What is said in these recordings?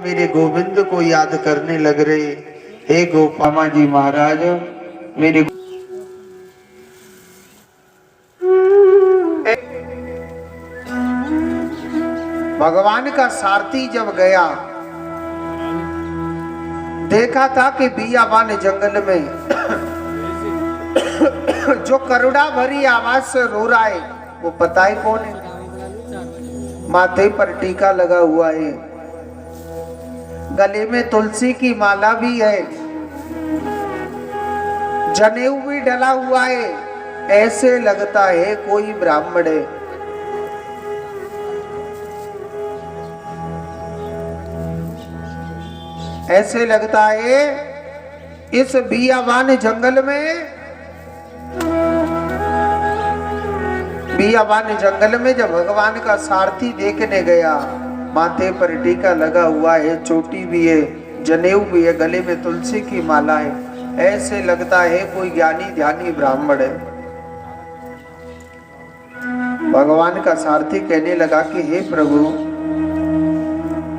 मेरे गोविंद को याद करने लग रहे। हे गोपामा जी महाराज, मेरे भगवान का सारथी जब गया, देखा था कि बियाबान जंगल में जो करुणा भरी आवाज से रो रहा है वो पता है कौन है। माथे पर टीका लगा हुआ है, गले में तुलसी की माला भी है, जनेऊ भी डला हुआ है। ऐसे लगता है कोई ब्राह्मण है। ऐसे लगता है इस बियाबान जंगल में, बियाबान जंगल में जब भगवान का सारथी देखने गया, माथे पर टीका लगा हुआ है, चोटी भी है, जनेऊ भी है, गले में तुलसी की माला है। ऐसे लगता है कोई ज्ञानी ध्यानी ब्राह्मण है। भगवान का सारथी कहने लगा कि हे प्रभु,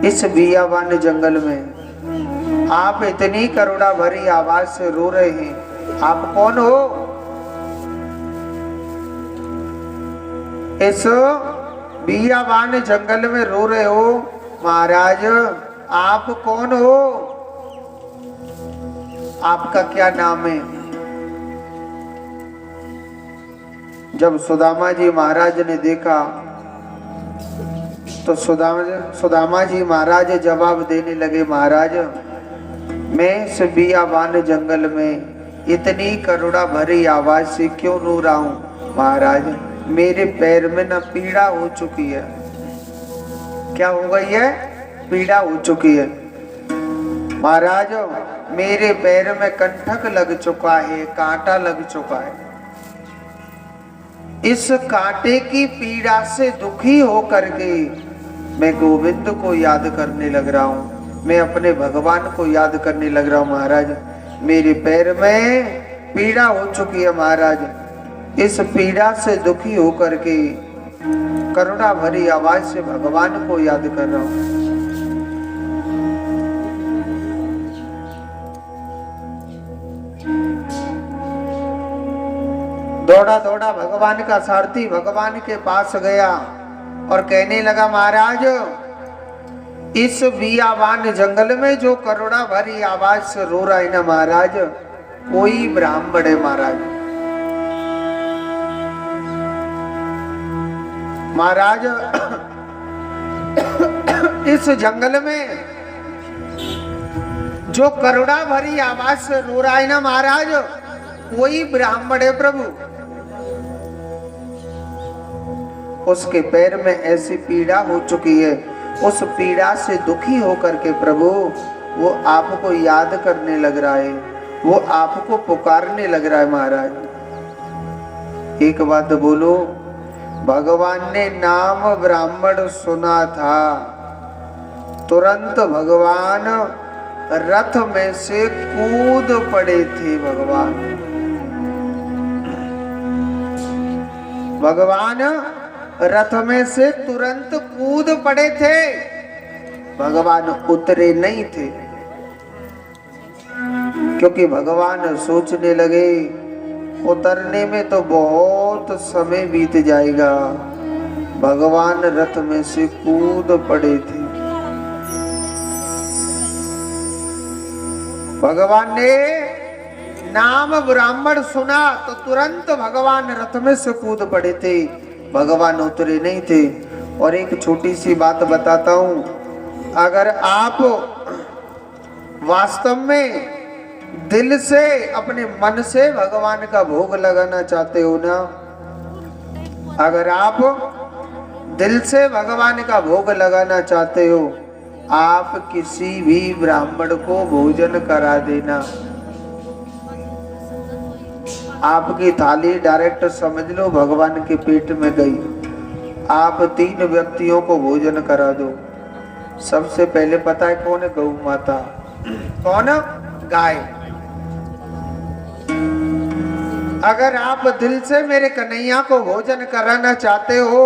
इस बियाबान जंगल में आप इतनी करुणा भरी आवाज से रो रहे हैं, आप कौन हो? इस बियाबान जंगल में रो रहे हो, महाराज आप कौन हो? आपका क्या नाम है? जब सुदामा जी महाराज ने देखा तो सुदामा जी महाराज जवाब देने लगे, महाराज मैं इस बियाबान जंगल में इतनी करुणा भरी आवाज से क्यों रो रहा हूं? महाराज मेरे पैर में न पीड़ा हो चुकी है। क्या हो गई है? पीड़ा हो चुकी है। महाराज मेरे पैर में कंटक लग चुका है, कांटा लग चुका है। इस कांटे की पीड़ा से दुखी होकर के मैं गोविंद को याद करने लग रहा हूँ, मैं अपने भगवान को याद करने लग रहा हूँ। महाराज मेरे पैर में पीड़ा हो चुकी है। महाराज इस पीड़ा से दुखी होकर के करुणा भरी आवाज से भगवान को याद कर रहा हूँ। दौड़ा दौड़ा भगवान का सारथी भगवान के पास गया और कहने लगा, महाराज इस बियाबान जंगल में जो करुणा भरी आवाज से रो रहा है ना महाराज, कोई ब्राह्मण है। महाराज महाराज इस जंगल में जो करुणा भरी आवाज से रो रहा है ना महाराज, कोई ब्राह्मण है प्रभु। उसके पैर में ऐसी पीड़ा हो चुकी है, उस पीड़ा से दुखी होकर के प्रभु वो आपको याद करने लग रहा है, वो आपको पुकारने लग रहा है। महाराज एक बात बोलो, भगवान ने नाम ब्राह्मण सुना था, तुरंत भगवान रथ में से कूद पड़े थे। भगवान रथ में से तुरंत कूद पड़े थे, भगवान उतरे नहीं थे, क्योंकि भगवान सोचने लगे उतरने में तो बहुत समय बीत जाएगा। भगवान रथ में से कूद पड़े थे। भगवान ने नाम ब्राह्मण सुना तो तुरंत भगवान रथ में से कूद पड़े थे, भगवान उतरे नहीं थे। और एक छोटी सी बात बताता हूं, अगर आप वास्तव में दिल से अपने मन से भगवान का भोग लगाना चाहते हो ना, अगर आप दिल से भगवान का भोग लगाना चाहते हो, आप किसी भी ब्राह्मण को भोजन करा देना। आपकी थाली डायरेक्ट समझ लो भगवान के पेट में गई। आप 3 व्यक्तियों को भोजन करा दो। सबसे पहले पता है कौन है? गौ माता। कौन? गाय। अगर आप दिल से मेरे कन्हैया को भोजन कराना चाहते हो,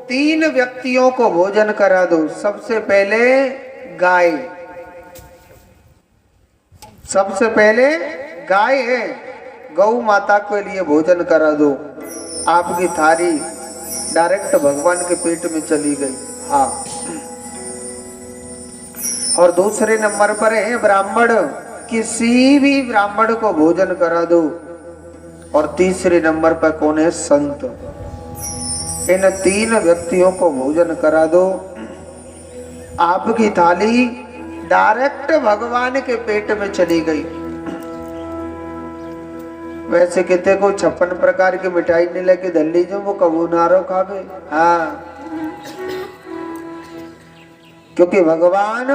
3 व्यक्तियों को भोजन करा दो। सबसे पहले गाय, सबसे पहले गाय है, गौ माता के लिए भोजन करा दो। आपकी थाली डायरेक्ट भगवान के पेट में चली गई। हाँ। और दूसरे नंबर पर है ब्राह्मण, किसी भी ब्राह्मण को भोजन करा दो। और तीसरे नंबर पर कौन है? संत। इन तीन व्यक्तियों को भोजन करा दो। आपकी थाली डायरेक्ट भगवान के पेट में चली गई। वैसे कहते को 56 प्रकार की मिठाई नहीं लेके धर लीजिए, वो कबू नारो खावे। हाँ, क्योंकि भगवान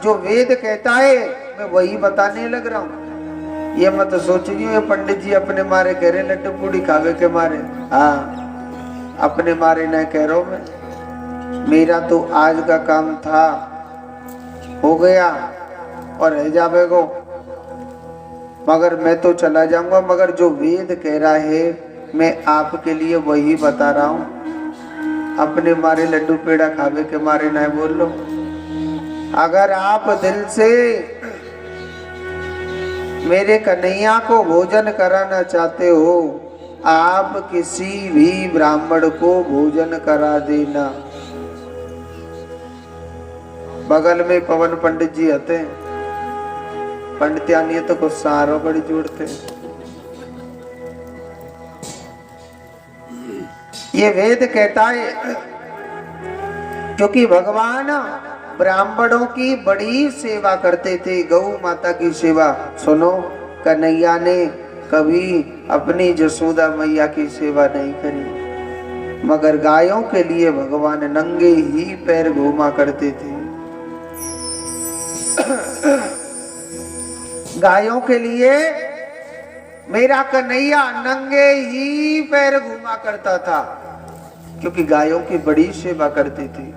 जो वेद कहता है मैं वही बताने लग रहा हूं। ये मत सोचिए ये पंडित जी अपने मारे कह रहे लड्डू पूड़ी खावे के मारे। हाँ, अपने मारे न कह रहा हूं मैं। मेरा तो आज का काम था, हो गया और रह जावे गो, मगर मैं तो चला जाऊंगा। मगर जो वेद कह रहा है मैं आपके लिए वही बता रहा हूं। अपने मारे लड्डू पेड़ा खावे के मारे ना बोल लो। अगर आप दिल से मेरे कन्हैया को भोजन कराना चाहते हो, आप किसी भी ब्राह्मण को भोजन करा देना। बगल में पवन पंडित जी आते हैं, पंडित्यानी तो कुछ सारो बड़ी जोड़ते। ये वेद कहता है, क्योंकि भगवान ब्राह्मणों की बड़ी सेवा करते थे, गौ माता की सेवा। सुनो, कन्हैया ने कभी अपनी जसोदा मैया की सेवा नहीं करी, मगर गायों के लिए भगवान नंगे ही पैर घूमा करते थे। गायों के लिए मेरा कन्हैया नंगे ही पैर घूमा करता था, क्योंकि गायों की बड़ी सेवा करते थे।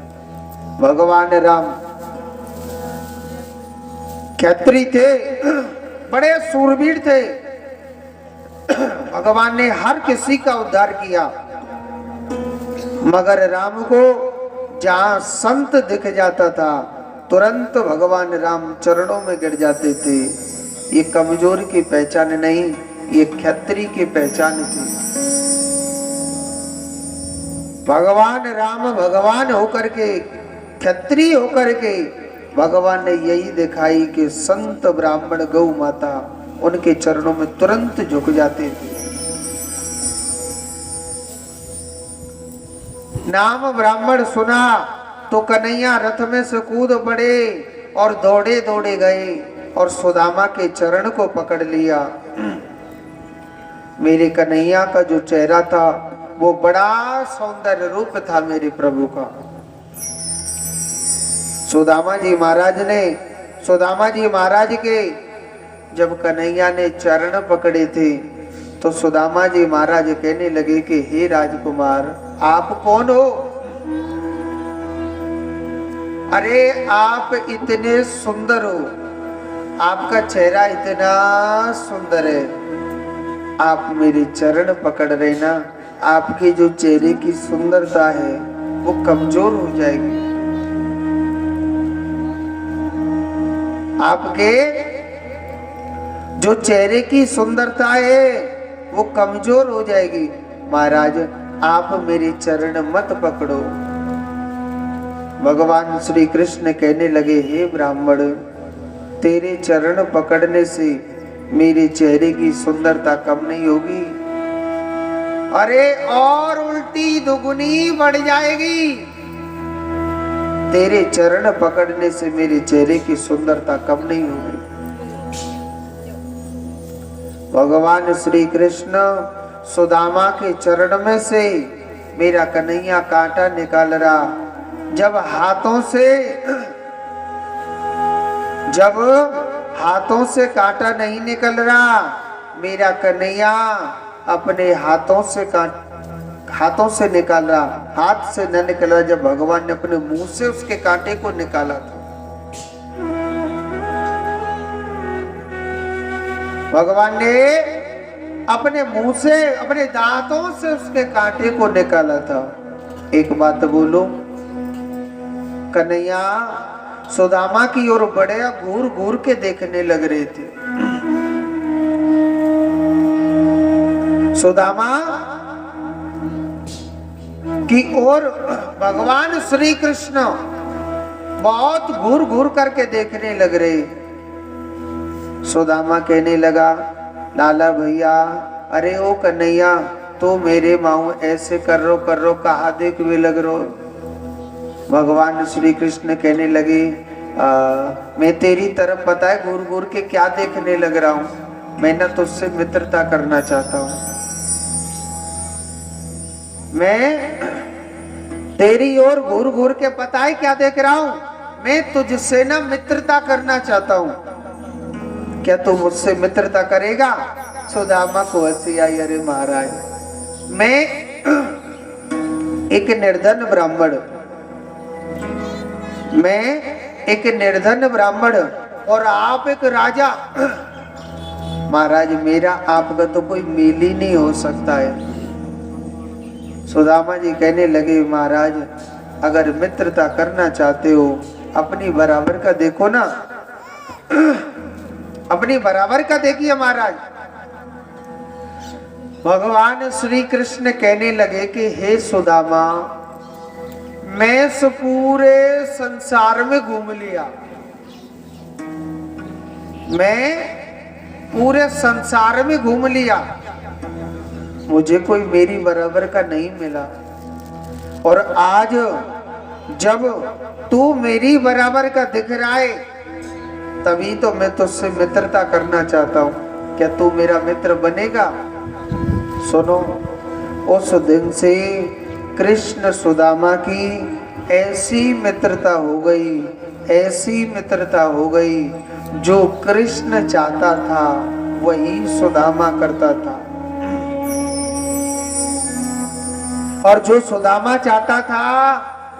भगवान राम क्षत्रिय थे, बड़े सूरवीर थे। भगवान ने हर किसी का उद्धार किया, मगर राम को जहां संत दिख जाता था तुरंत भगवान राम चरणों में गिर जाते थे। ये कमजोर की पहचान नहीं, ये क्षत्रिय की पहचान थी। भगवान राम भगवान होकर के, क्षत्रिय होकर के भगवान ने यही दिखाई कि संत ब्राह्मण गौ माता उनके चरणों में तुरंत झुक जाते थे। नाम ब्राह्मण सुना तो कन्हैया रथ में से कूद पड़े और दौड़े दौड़े गए और सुदामा के चरण को पकड़ लिया। मेरे कन्हैया का जो चेहरा था वो बड़ा सौंदर्य रूप था मेरे प्रभु का। सुदामा जी महाराज के जब कन्हैया ने चरण पकड़े थे तो सुदामा जी महाराज कहने लगे कि हे राजकुमार, आप कौन हो? अरे आप इतने सुंदर हो, आपका चेहरा इतना सुंदर है, आप मेरे चरण पकड़ रहे ना, आपके जो चेहरे की सुंदरता है वो कमजोर हो जाएगी। आपके जो चेहरे की सुंदरता है वो कमजोर हो जाएगी। महाराज, आप मेरे चरण मत पकड़ो। भगवान श्री कृष्ण कहने लगे, हे ब्राह्मण, तेरे चरण पकड़ने से मेरे चेहरे की सुंदरता कम नहीं होगी, अरे और उल्टी दुगुनी बढ़ जाएगी। तेरे चरण पकड़ने से मेरे चेहरे की सुंदरता कम नहीं होगी। भगवान श्री कृष्ण सुदामा के चरण में से मेरा कन्हैया कांटा निकाल रहा। जब हाथों से कांटा नहीं निकल रहा, मेरा कन्हैया अपने हाथों से निकाल रहा, हाथ से न निकल रहा। जब भगवान ने अपने मुंह से उसके कांटे को निकाला था, भगवान ने अपने मुंह से, अपने दांतों से उसके कांटे को निकाला था। एक बात बोलो कन्हैया, सुदामा की ओर बढ़े, घूर घूर के देखने लग रहे थे। सुदामा की ओर भगवान श्री कृष्ण बहुत घूर घूर करके देखने लग रहे। सुदामा कहने लगा, लाला भैया, अरे ओ कन्हैया, तो मेरे माऊ ऐसे कर रो कहा देख वे लग रो। भगवान श्री कृष्ण कहने लगे, मैं तेरी तरफ पता है घूर घूर के क्या देखने लग रहा हूं, मैं ना तुझसे मित्रता करना चाहता हूं। मैं तेरी ओर घूर घूर के पता है क्या देख रहा हूं, मैं तुझसे ना मित्रता करना चाहता हूं, क्या तू मुझसे मित्रता करेगा? सुदामा को हंसी आई, अरे महाराज, मैं एक निर्धन ब्राह्मण, मैं एक निर्धन ब्राह्मण और आप एक राजा, महाराज मेरा आपका तो कोई मेल ही नहीं हो सकता है। सुदामा जी कहने लगे, महाराज अगर मित्रता करना चाहते हो अपनी बराबर का देखो ना, अपनी बराबर का देखिए महाराज। भगवान श्री कृष्ण कहने लगे कि हे सुदामा, मैं इस पूरे संसार में घूम लिया, मैं पूरे संसार में घूम लिया, मुझे कोई मेरी बराबर का नहीं मिला, और आज जब तू मेरी बराबर का दिख रहा है तभी तो मैं तुझसे मित्रता करना चाहता हूं, क्या तू मेरा मित्र बनेगा? सुनो, उस दिन से कृष्ण सुदामा की ऐसी मित्रता हो गई, ऐसी मित्रता हो गई, जो कृष्ण चाहता था वही सुदामा करता था, और जो सुदामा चाहता था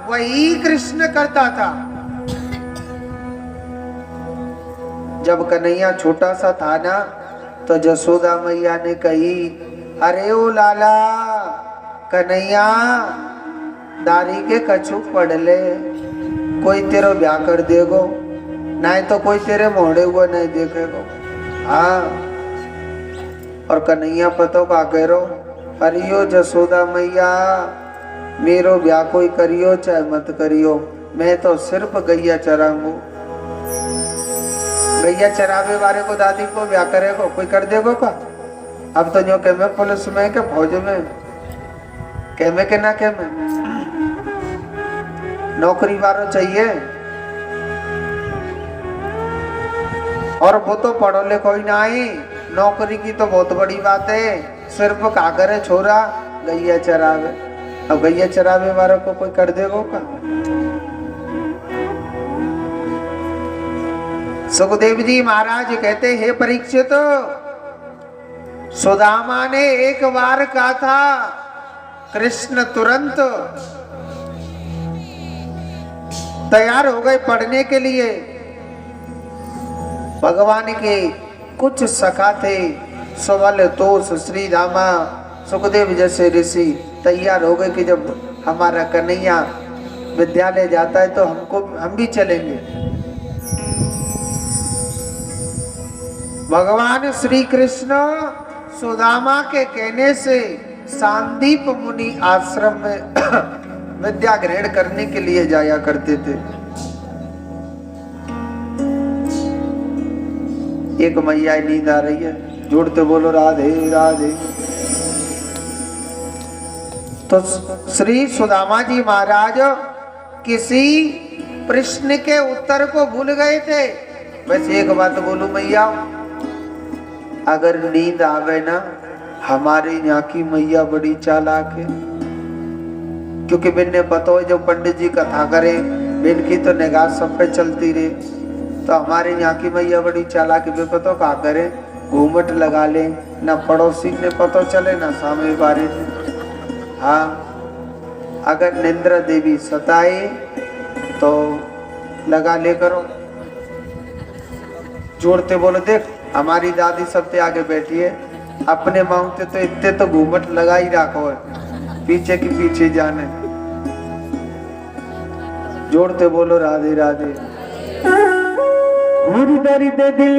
वही कृष्ण करता था। जब कन्हैया छोटा सा था ना, तो जसोदा मैया ने कही, अरे ओ लाला कन्हैया, दारी के कछु पढ़ ले, कोई तेरो ब्याह कर देगो, नहीं तो कोई तेरे मोड़े हुए नहीं देखेगो। हाँ, और कन्हैया पतो का करो, करियो जसोदा मैया, मेरो ब्याह कोई करियो चाहे मत करियो, मैं तो सिर्फ गैया चराऊंगो। गैया चरावे वाले को दादी को ब्याह करेगो, कोई कर देगो का? अब तो जो कह में पुलिस में के फौज में, कह में के ना कह में, नौकरी वालों चाहिए, और वो तो पढ़ो लिखो ही ना ही, नौकरी की तो बहुत बड़ी बात है, सिर्फ कागर है छोरा गैया चरावे। अब गैया चरावे वालों को कोई कर देगो का? सुखदेव जी महाराज कहते, हे परीक्षित, सुदामा ने एक बार कहा था, कृष्ण तुरंत तैयार हो गए पढ़ने के लिए। भगवान के कुछ सखा थे, सुबल, तोष, श्री रामा, सुखदेव जैसे ऋषि तैयार हो गए कि जब हमारा कन्हैया विद्यालय जाता है तो हम भी चलेंगे। भगवान श्री कृष्ण सुदामा के कहने से सांदीप मुनि आश्रम में विद्या ग्रहण करने के लिए जाया करते थे। एक मैया नींद आ रही है, जोड़ते बोलो राधे राधे। तो श्री सुदामा जी महाराज किसी प्रश्न के उत्तर को भूल गए थे। वैसे एक बात बोलूं मैया, अगर नींद आवे ना, हमारे यहाँ की मैया बड़ी चालाक है, क्योंकि मैंने पता हो जब पंडित जी कथा करें बिन की तो निगाह सब पे चलती रहे, तो हमारे यहाँ की मैया बड़ी चालाक है, पता क्या करे, घूमट लगा ले, ना पड़ोसी ने पता चले ना सामने बारे। हाँ, अगर निंद्रा देवी सताए तो लगा ले करो, जोड़ते बोलो, देख हमारी दादी सबसे आगे बैठी है, अपने मांगते तो इतने तो घूमट लगा ही रखो है, पीछे की पीछे जाने। जोड़ते बोलो राधे राधे। और दर्द दिल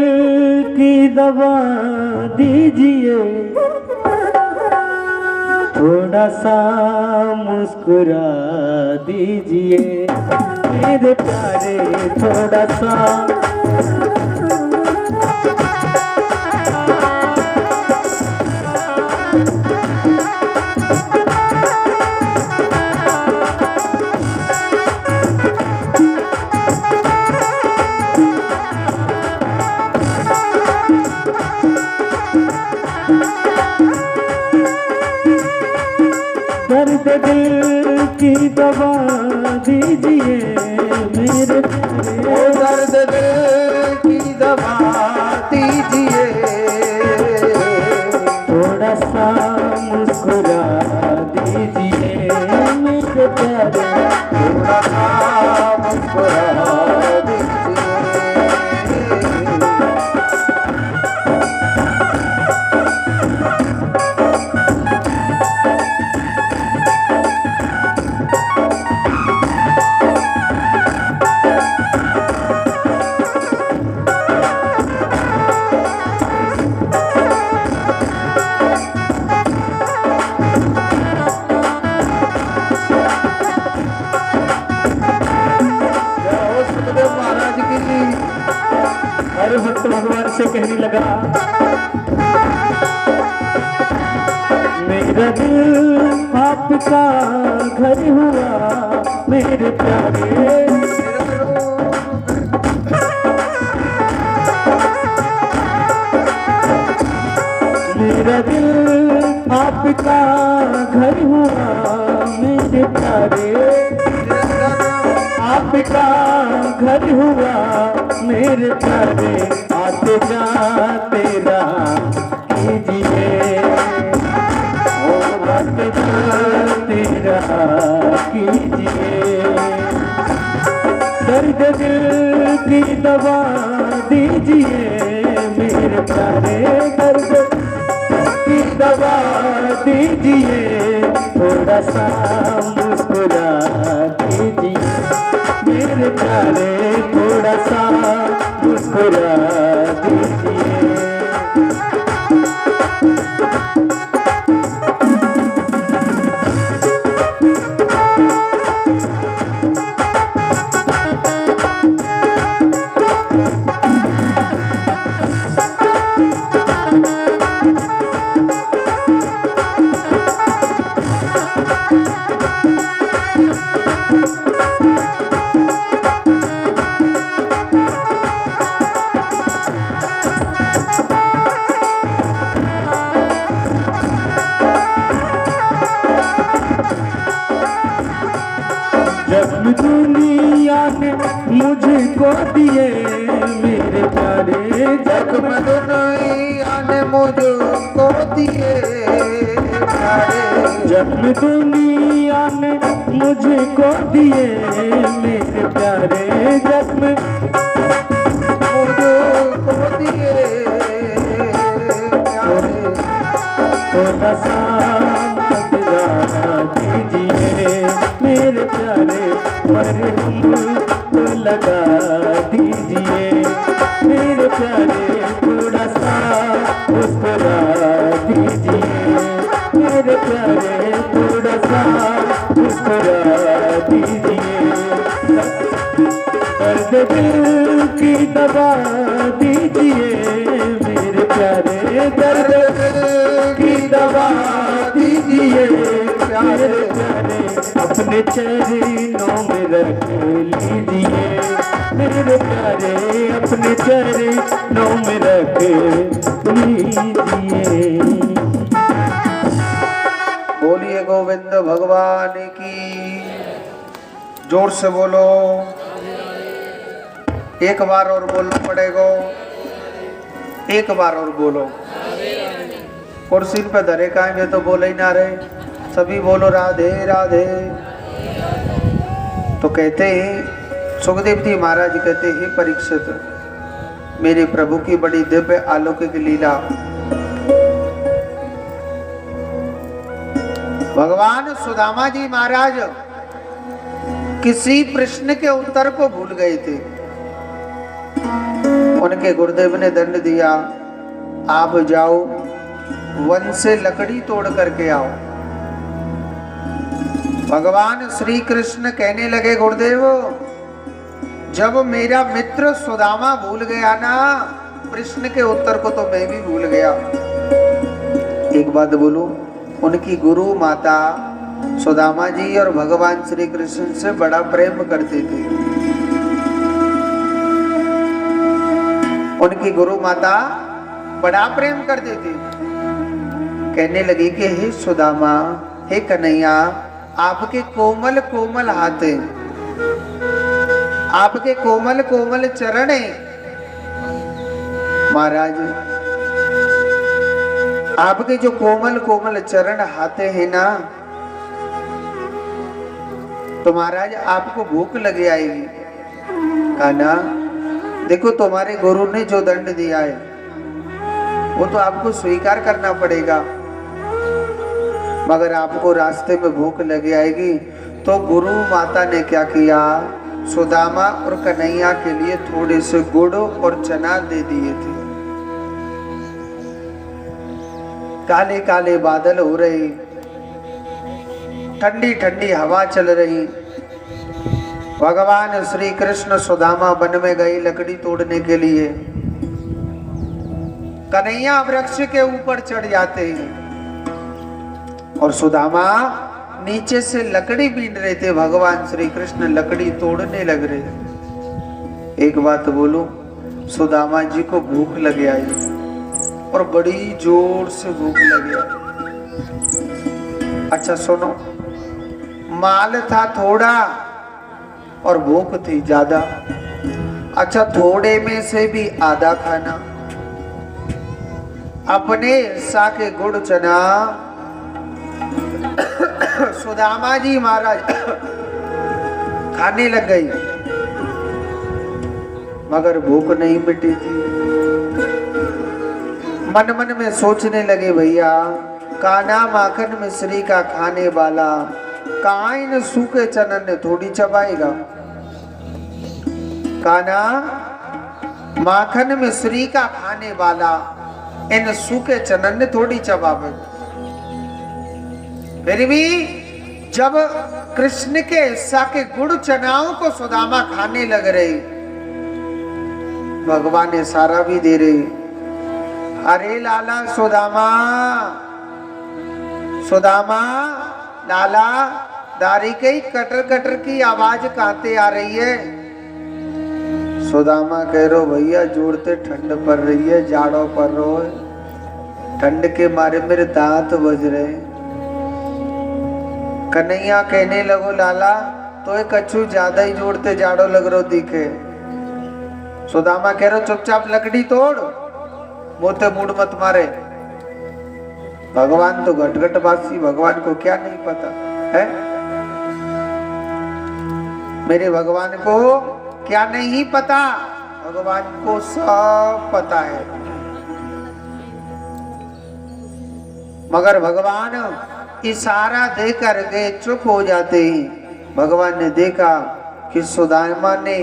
की दवा दीजिए, थोड़ा सा मुस्कुरा दीजिए मेरे प्यारे, थोड़ा सा। दर्द दिल की दवा दीजिए मेरे प्यारे, ओ दर्द दिल की दवा दीजिए, थोड़ा सा मुस्कुरा दीजिए मेरे प्यारे, थोड़ा सा मुस्कुरा दीजिए। हर वक्त भगवान से कहने लगा, मेरा दिल आपका घर हुआ मेरे प्यारे, मेरा दिल आपका घर हुआ मेरे प्यारे, आपका घर हुआ मेरे प्यारे, आते जाते रहा कीजिए, आते जाते रहा कीजिए, दर्द दिल की दवा दीजिए मेरे प्यारे, दर्द की दवा दीजिए, थोड़ा सा मुस्कुरा दीजिए मेरे प्यारे, थोड़ा सा मुस्कुरा दीजिए। जख्म दुनिया ने मुझको दिए मेरे प्यारे, जख्म दुनिया ने मुझको दिए प्यारे, जख्म दुनिया ने मुझको दिए मेरे प्यारे, जख्म मुझको दिए प्यारे, थोड़ा सा मुस्कुरा दीजिए मेरे प्यारे, मरहम तो लगा दीजिए मेरे प्यारे, थोड़ा सा मुस्कुरा दीजिए मेरे प्यारे, थोड़ा सा मुस्कुरा दीजिए, दर्द दिल की दवा दीजिए मेरे प्यारे, दर्द दिल की दवा दीजिए प्यारे प्यारे, अपने चरणों में रख लीजिए मेरे प्यारे, अपने चरणों में रख लीजिए। बोलिए गोविंद भगवान की, जोर से बोलो, एक बार और बोलना पड़ेगा, एक बार और बोलो, कुर्सी पे धरे काहे में तो बोले ही ना रहे, सभी बोलो राधे राधे। तो कहते हैं सुखदेव जी महाराज कहते हैं, परीक्षित मेरे प्रभु की बड़ी दिव्य अलौकिक लीला, भगवान सुदामा जी महाराज किसी प्रश्न के उत्तर को भूल गए थे, उनके गुरुदेव ने दंड दिया, आप जाओ वन से लकड़ी तोड़ करके आओ। भगवान श्री कृष्ण कहने लगे, गुरुदेव जब मेरा मित्र सुदामा भूल गया ना, प्रश्न के उत्तर को तो मैं भी भूल गया। एक बात बोलूं, उनकी गुरु माता सुदामा जी और भगवान श्री कृष्ण से बड़ा प्रेम करते थे। उनकी गुरु माता बड़ा प्रेम करते थे। कहने लगी कि हे सुदामा, हे कन्हैया, आपके कोमल कोमल हाथ हैं, आपके कोमल कोमल चरण हैं। महाराज, आपके जो कोमल कोमल चरण हाथ हैं ना, तो महाराज आपको भूख लग आएगी। कहा ना, देखो तुम्हारे गुरु ने जो दंड दिया है वो तो आपको स्वीकार करना पड़ेगा, मगर आपको रास्ते में भूख लग आएगी। तो गुरु माता ने क्या किया, सुदामा और कन्हैया के लिए थोड़े से गुड़ और चना दे दिए थे। काले काले बादल हो रहे, ठंडी ठंडी हवा चल रही। भगवान श्री कृष्ण सुदामा वन में गए लकड़ी तोड़ने के लिए। कन्हैया वृक्ष के ऊपर चढ़ जाते हैं और सुदामा नीचे से लकड़ी बीन रहे थे। भगवान श्री कृष्ण लकड़ी तोड़ने लग रहे। एक बात बोलूं, सुदामा जी को भूख लग आई और बड़ी जोर से भूख लग आई। अच्छा सुनो, माल था थोड़ा और भूख थी ज्यादा। अच्छा, थोड़े में से भी आधा खाना, अपने हिस्सा के गुड़ चना सुदामा जी महाराज खाने लग गई, मगर भूख नहीं मिटी थी। मन मन में सोचने लगे, भैया काना माखन मिश्री का खाने वाला कहाँ इन सूखे चनन ने थोड़ी चबाएगा। काना माखन मिश्री का खाने वाला इन सूखे चनन ने थोड़ी चबावे। फिर भी जब कृष्ण के हिस्सा के गुड़ चनाओं को सुदामा खाने लग रहे, भगवान ने सारा भी दे रहे। अरे लाला सुदामा, सुदामा लाला, दारी की कटर कटर की आवाज कहते आ रही है। सुदामा कह रो, भैया जोड़ते ठंड पड़ रही है, जाड़ो पड़ रो है, ठंड के मारे मेरे दांत बज रहे। कन्हैया कहने लगो, लाला तो एक कछु ज्यादा ही जोड़ते जाड़ो लग रो दिखे। सुदामा कह रो, चुपचाप लकड़ी तोड़, मोते मूड मत मारे। भगवान तो घट वासी, भगवान को क्या नहीं पता है? मेरे भगवान को क्या नहीं पता? भगवान को सब पता है। मगर भगवान इशारा दे करके चुप हो जाते हैं। भगवान ने देखा कि सुदामा ने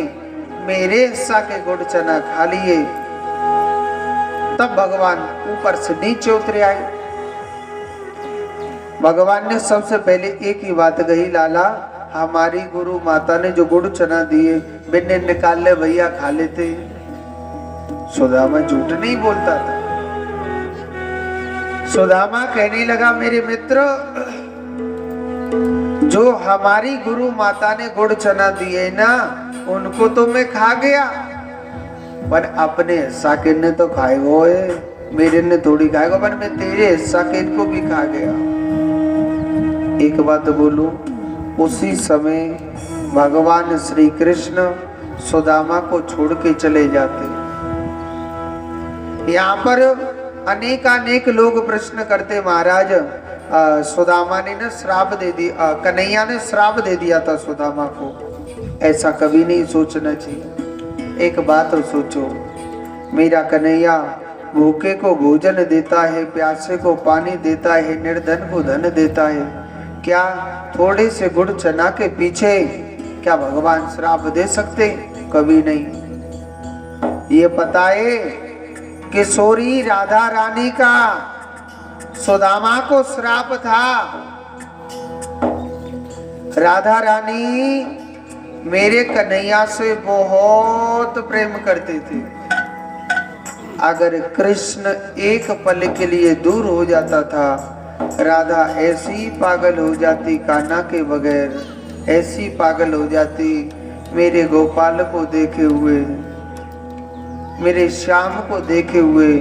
मेरे हिस्सा के गुड़ चना खा लिए, तब भगवान ऊपर से नीचे उतरे आए। भगवान ने सबसे पहले एक ही बात कही, लाला हमारी गुरु माता ने जो गुड़ चना दिए बिन्ने निकाल ले भैया, खा लेते। सुदामा झूठ नहीं बोलता था। सुदामा कहने लगा, मेरे मित्र, जो हमारी गुरु माता ने गुड़ चना दिए ना, उनको तो मैं खा गया, पर अपने हिस्सा के ने तो खाए हुए, मेरे ने थोड़ी खाएगा, पर मैं तेरे हिस्सा के इनको भी खा गया। एक बात बोलूं, उसी समय भगवान श्री कृष्ण सुदामा को छोड़ के चले जाते। यहाँ पर अनेक लोग प्रश्न करते, महाराज सुदामा ने ना श्राप दे दिया, कन्हैया ने श्राप दे दिया था सुदामा को। ऐसा कभी नहीं सोचना चाहिए। एक बात तो सोचो, मेरा कन्हैया भूखे को भोजन देता है, प्यासे को पानी देता है, निर्धन को धन देता है। क्या थोड़े से गुड़ चना के पीछे क्या भगवान श्राप दे सकते? कभी नहीं। ये पता है कि सोरी राधा रानी का सुदामा को श्राप था। राधा रानी मेरे कन्हैया से बहुत प्रेम करते थे। अगर कृष्ण एक पल के लिए दूर हो जाता था, राधा ऐसी पागल हो जाती कान्हा के बगैर, ऐसी पागल हो जाती मेरे गोपाल को देखे हुए, मेरे श्याम को देखे हुए।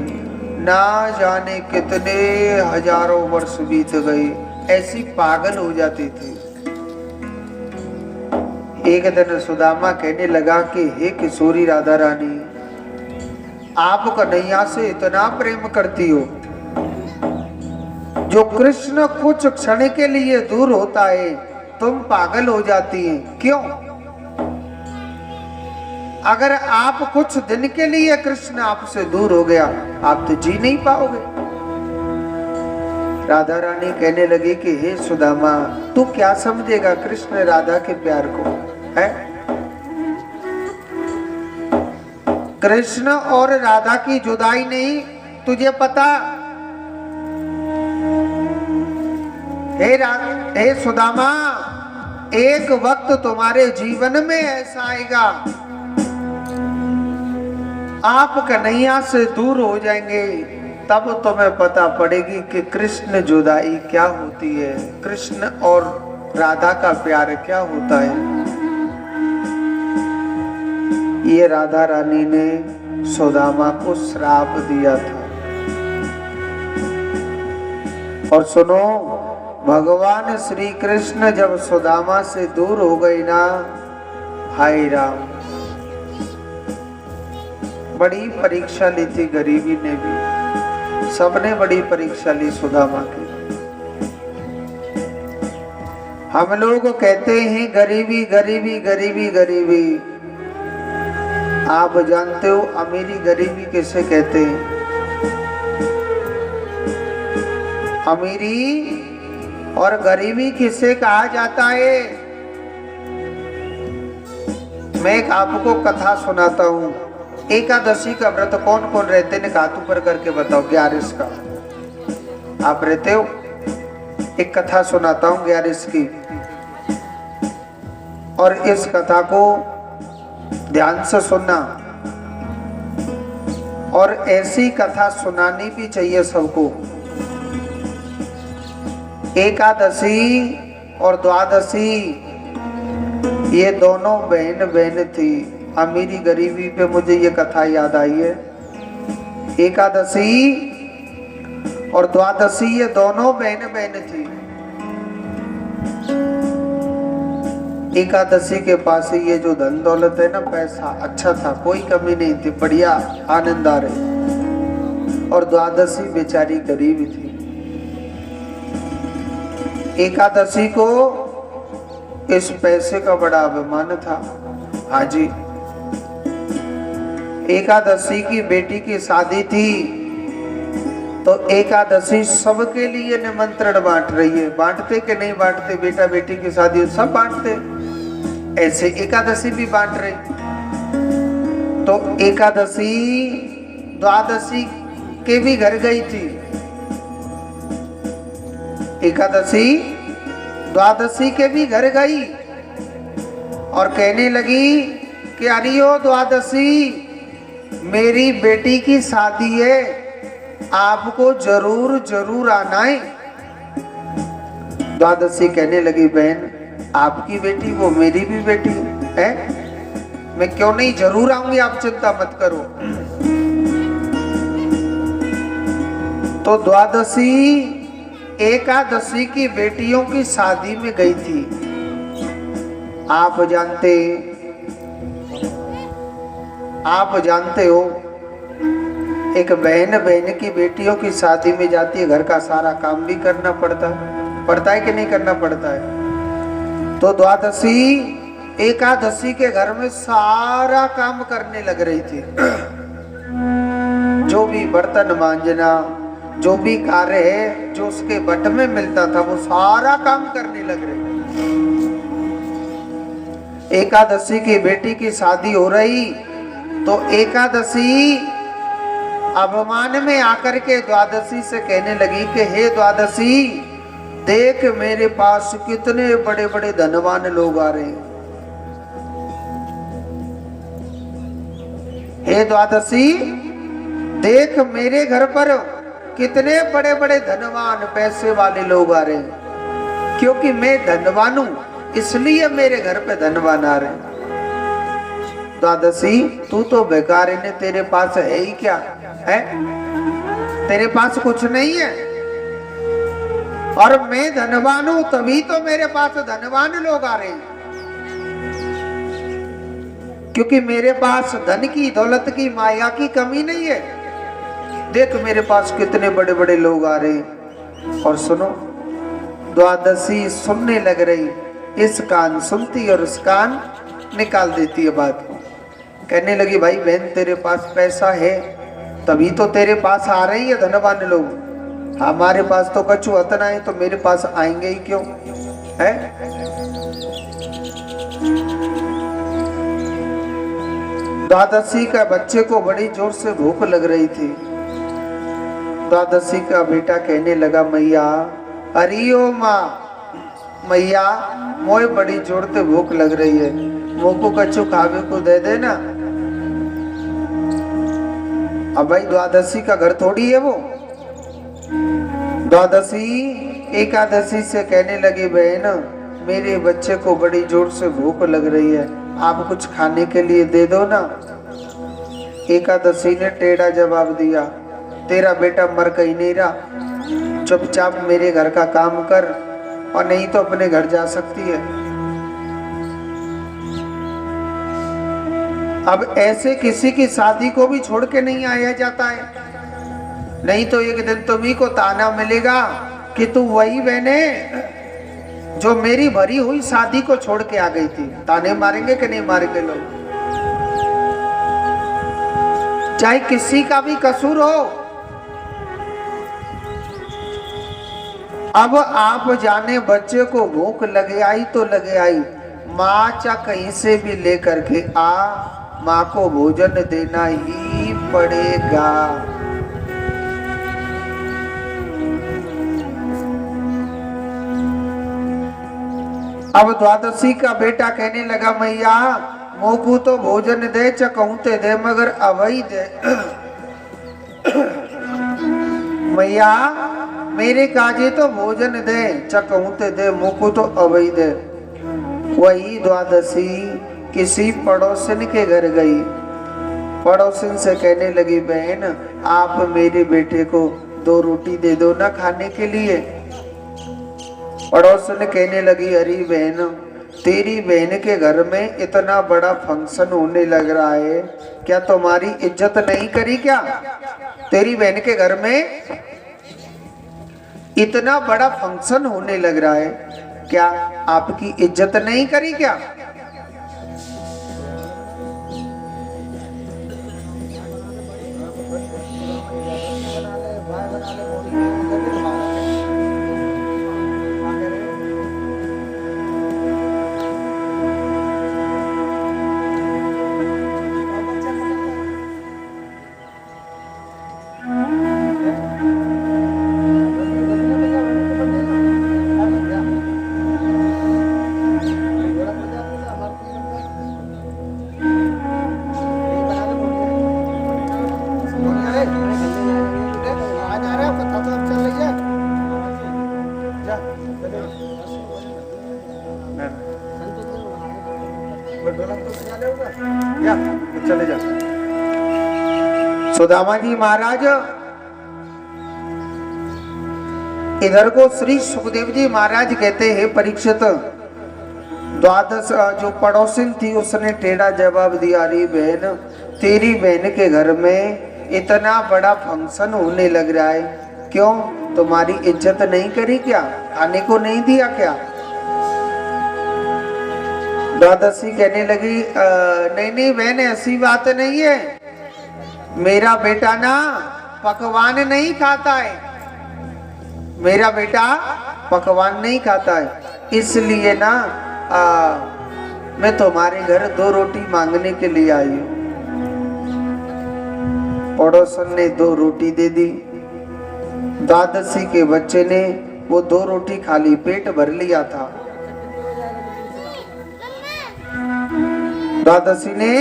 ना जाने कितने हजारों वर्ष बीत गए, ऐसी पागल हो जाती थी। एक दिन सुदामा कहने लगा कि हे किशोरी राधा रानी, आप कन्हैया से इतना प्रेम करती हो, जो कृष्ण कुछ क्षण के लिए दूर होता है तुम पागल हो जाती हैं, क्यों? अगर आप कुछ दिन के लिए कृष्ण आपसे दूर हो गया, आप तो जी नहीं पाओगे। राधा रानी कहने लगी कि हे सुदामा, तू क्या समझेगा कृष्ण राधा के प्यार को, है? कृष्ण और राधा की जुदाई नहीं तुझे पता। हे सुदामा, एक वक्त तुम्हारे जीवन में ऐसा आएगा, आप कन्हैया से दूर हो जाएंगे, तब तुम्हें पता पड़ेगी कि कृष्ण जुदाई क्या होती है, कृष्ण और राधा का प्यार क्या होता है। ये राधा रानी ने सुदामा को श्राप दिया था। और सुनो, भगवान श्री कृष्ण जब सुदामा से दूर हो गए ना, हाय राम, बड़ी परीक्षा ली थी गरीबी ने भी, सबने बड़ी परीक्षा ली सुदामा की। हम लोग कहते हैं गरीबी गरीबी गरीबी गरीबी, आप जानते हो अमीरी गरीबी किसे कहते हैं? अमीरी और गरीबी किसे कहा जाता है? मैं एक आपको कथा सुनाता हूँ। एकादशी का व्रत कौन कौन रहते हैं, हाथ ऊपर करके बताओ। 11 का आप रहते हो? एक कथा सुनाता हूँ 11 की, और इस कथा को ध्यान से सुनना, और ऐसी कथा सुनानी भी चाहिए सबको। एकादशी और द्वादशी ये दोनों बहन बहन थी। अमीरी गरीबी पे मुझे ये कथा याद आई है। एकादशी और द्वादशी ये दोनों बहन बहन थी। एकादशी के पास ही ये जो धन दौलत है ना, पैसा अच्छा था, कोई कमी नहीं थी, बढ़िया आनंद आ रहे। और द्वादशी बेचारी गरीब थी। एकादशी को इस पैसे का बड़ा अभिमान था। हाँ जी, एकादशी की बेटी की शादी थी, तो एकादशी सबके लिए निमंत्रण बांट रही है। बांटते कि नहीं बांटते? बेटा बेटी की शादी सब बांटते, ऐसे एकादशी भी बांट रही। तो एकादशी द्वादशी के भी घर गई थी। एकादशी द्वादशी के भी घर गई और कहने लगी कि अरे ओ द्वादशी, मेरी बेटी की शादी है, आपको जरूर जरूर आना है। द्वादशी कहने लगी, बहन आपकी बेटी वो मेरी भी बेटी है, मैं क्यों नहीं जरूर आऊंगी, आप चिंता मत करो। तो द्वादशी एकादशी की बेटियों की शादी में गई थी। आप जानते हो एक बहन बहन की बेटियों की शादी में जाती है, घर का सारा काम भी करना पड़ता है कि नहीं करना पड़ता है? तो द्वादशी एकादशी के घर में सारा काम करने लग रही थी। जो भी बर्तन मांजना, जो भी कार्य है जो उसके बट में मिलता था, वो सारा काम करने लग रही। एकादशी की बेटी की शादी हो रही तो एकादशी अभिमान में आकर के द्वादशी से कहने लगी कि हे द्वादशी, देख मेरे पास कितने बड़े बड़े धनवान लोग आ रहे हैं। हे द्वादशी, देख मेरे घर पर कितने बड़े बड़े धनवान पैसे वाले लोग आ रहे हैं, क्योंकि मैं धनवान हूं इसलिए मेरे घर पे धनवान आ रहे हैं। द्वादशी, तू तो बेकार है, तेरे पास है ही क्या है? तेरे पास कुछ नहीं है, और मैं धनवान हूं तभी तो मेरे पास धनवान लोग आ रहे हैं, क्योंकि मेरे पास धन की, दौलत की, माया की कमी नहीं है। देख मेरे पास कितने बड़े बड़े लोग आ रहे हैं। और सुनो, द्वादशी सुनने लग रही, इस कान सुनती और उस कान निकाल देती है बात को। कहने लगी, भाई बहन तेरे पास पैसा है तभी तो तेरे पास आ रही है धनवान लोग, हमारे पास तो कछु अतना है तो मेरे पास आएंगे ही क्यों है? द्वादशी का बच्चे को बड़ी जोर से भूख लग रही थी। द्वादशी का बेटा कहने लगा, मैया, अरे ओ माँ, मैया मोए बड़ी जोर से भूख लग रही है, मोको कछु खावे को दे देना। अब भाई द्वादशी का घर थोड़ी है वो। द्वादशी एकादशी से कहने लगी, बहन मेरे बच्चे को बड़ी जोर से भूख लग रही है, आप कुछ खाने के लिए दे दो ना। एकादशी ने टेढ़ा जवाब दिया, तेरा बेटा मर कहीं नहीं रहा, चुपचाप मेरे घर का काम कर, और नहीं तो अपने घर जा सकती है। अब ऐसे किसी की शादी को भी छोड़ के नहीं आया जाता है, नहीं तो एक दिन तुम्ही को ताना मिलेगा कि तू वही बहने जो मेरी भरी हुई शादी को छोड़ के आ गई थी। ताने मारेंगे कि नहीं मारेंगे लोग? चाहे किसी का भी कसूर हो। अब आप जाने बच्चे को भूख लगे आई तो लगे आई, माँ चा कहीं से भी लेकर के आ, माँ को भोजन देना ही पड़ेगा। अब द्वादशी का बेटा कहने लगा, मैया मोकू तो भोजन दे, चकौते दे, मगर अवई दे। मैया मेरे काजे तो भोजन दे, चकौते दे, मोकू तो अवई दे। वही द्वादशी किसी पड़ोसन के घर गई, पड़ोसन से कहने लगी, बहन आप मेरे बेटे को 2 रोटी दे दो ना खाने के लिए। पड़ोसन कहने लगी, अरे बहन तेरी बहन के घर में इतना बड़ा फंक्शन होने लग रहा है, क्या तुम्हारी इज्जत नहीं करी क्या? तेरी बहन के घर में इतना बड़ा फंक्शन होने लग रहा है, क्या आपकी इज्जत नहीं करी क्या? चले जा। सुदामा जी महाराज इधर को श्री सुखदेव जी महाराज कहते हैं, परीक्षित द्वादश जो पड़ोसिन थी उसने टेढ़ा जवाब दिया, अरे बहन तेरी बहन के घर में इतना बड़ा फंक्शन होने लग रहा है, क्यों तुम्हारी इज्जत नहीं करी क्या? खाने को नहीं दिया क्या? द्वादशी कहने लगी, नहीं नहीं बहन ऐसी बात नहीं है, मेरा बेटा ना पकवान नहीं खाता है, मेरा बेटा पकवान नहीं खाता है, इसलिए ना मैं तुम्हारे घर 2 रोटी मांगने के लिए आई हूँ। पड़ोसन ने 2 रोटी दे दी। द्वादशी के बच्चे ने वो 2 रोटी खा ली, पेट भर लिया था। द्वादशी ने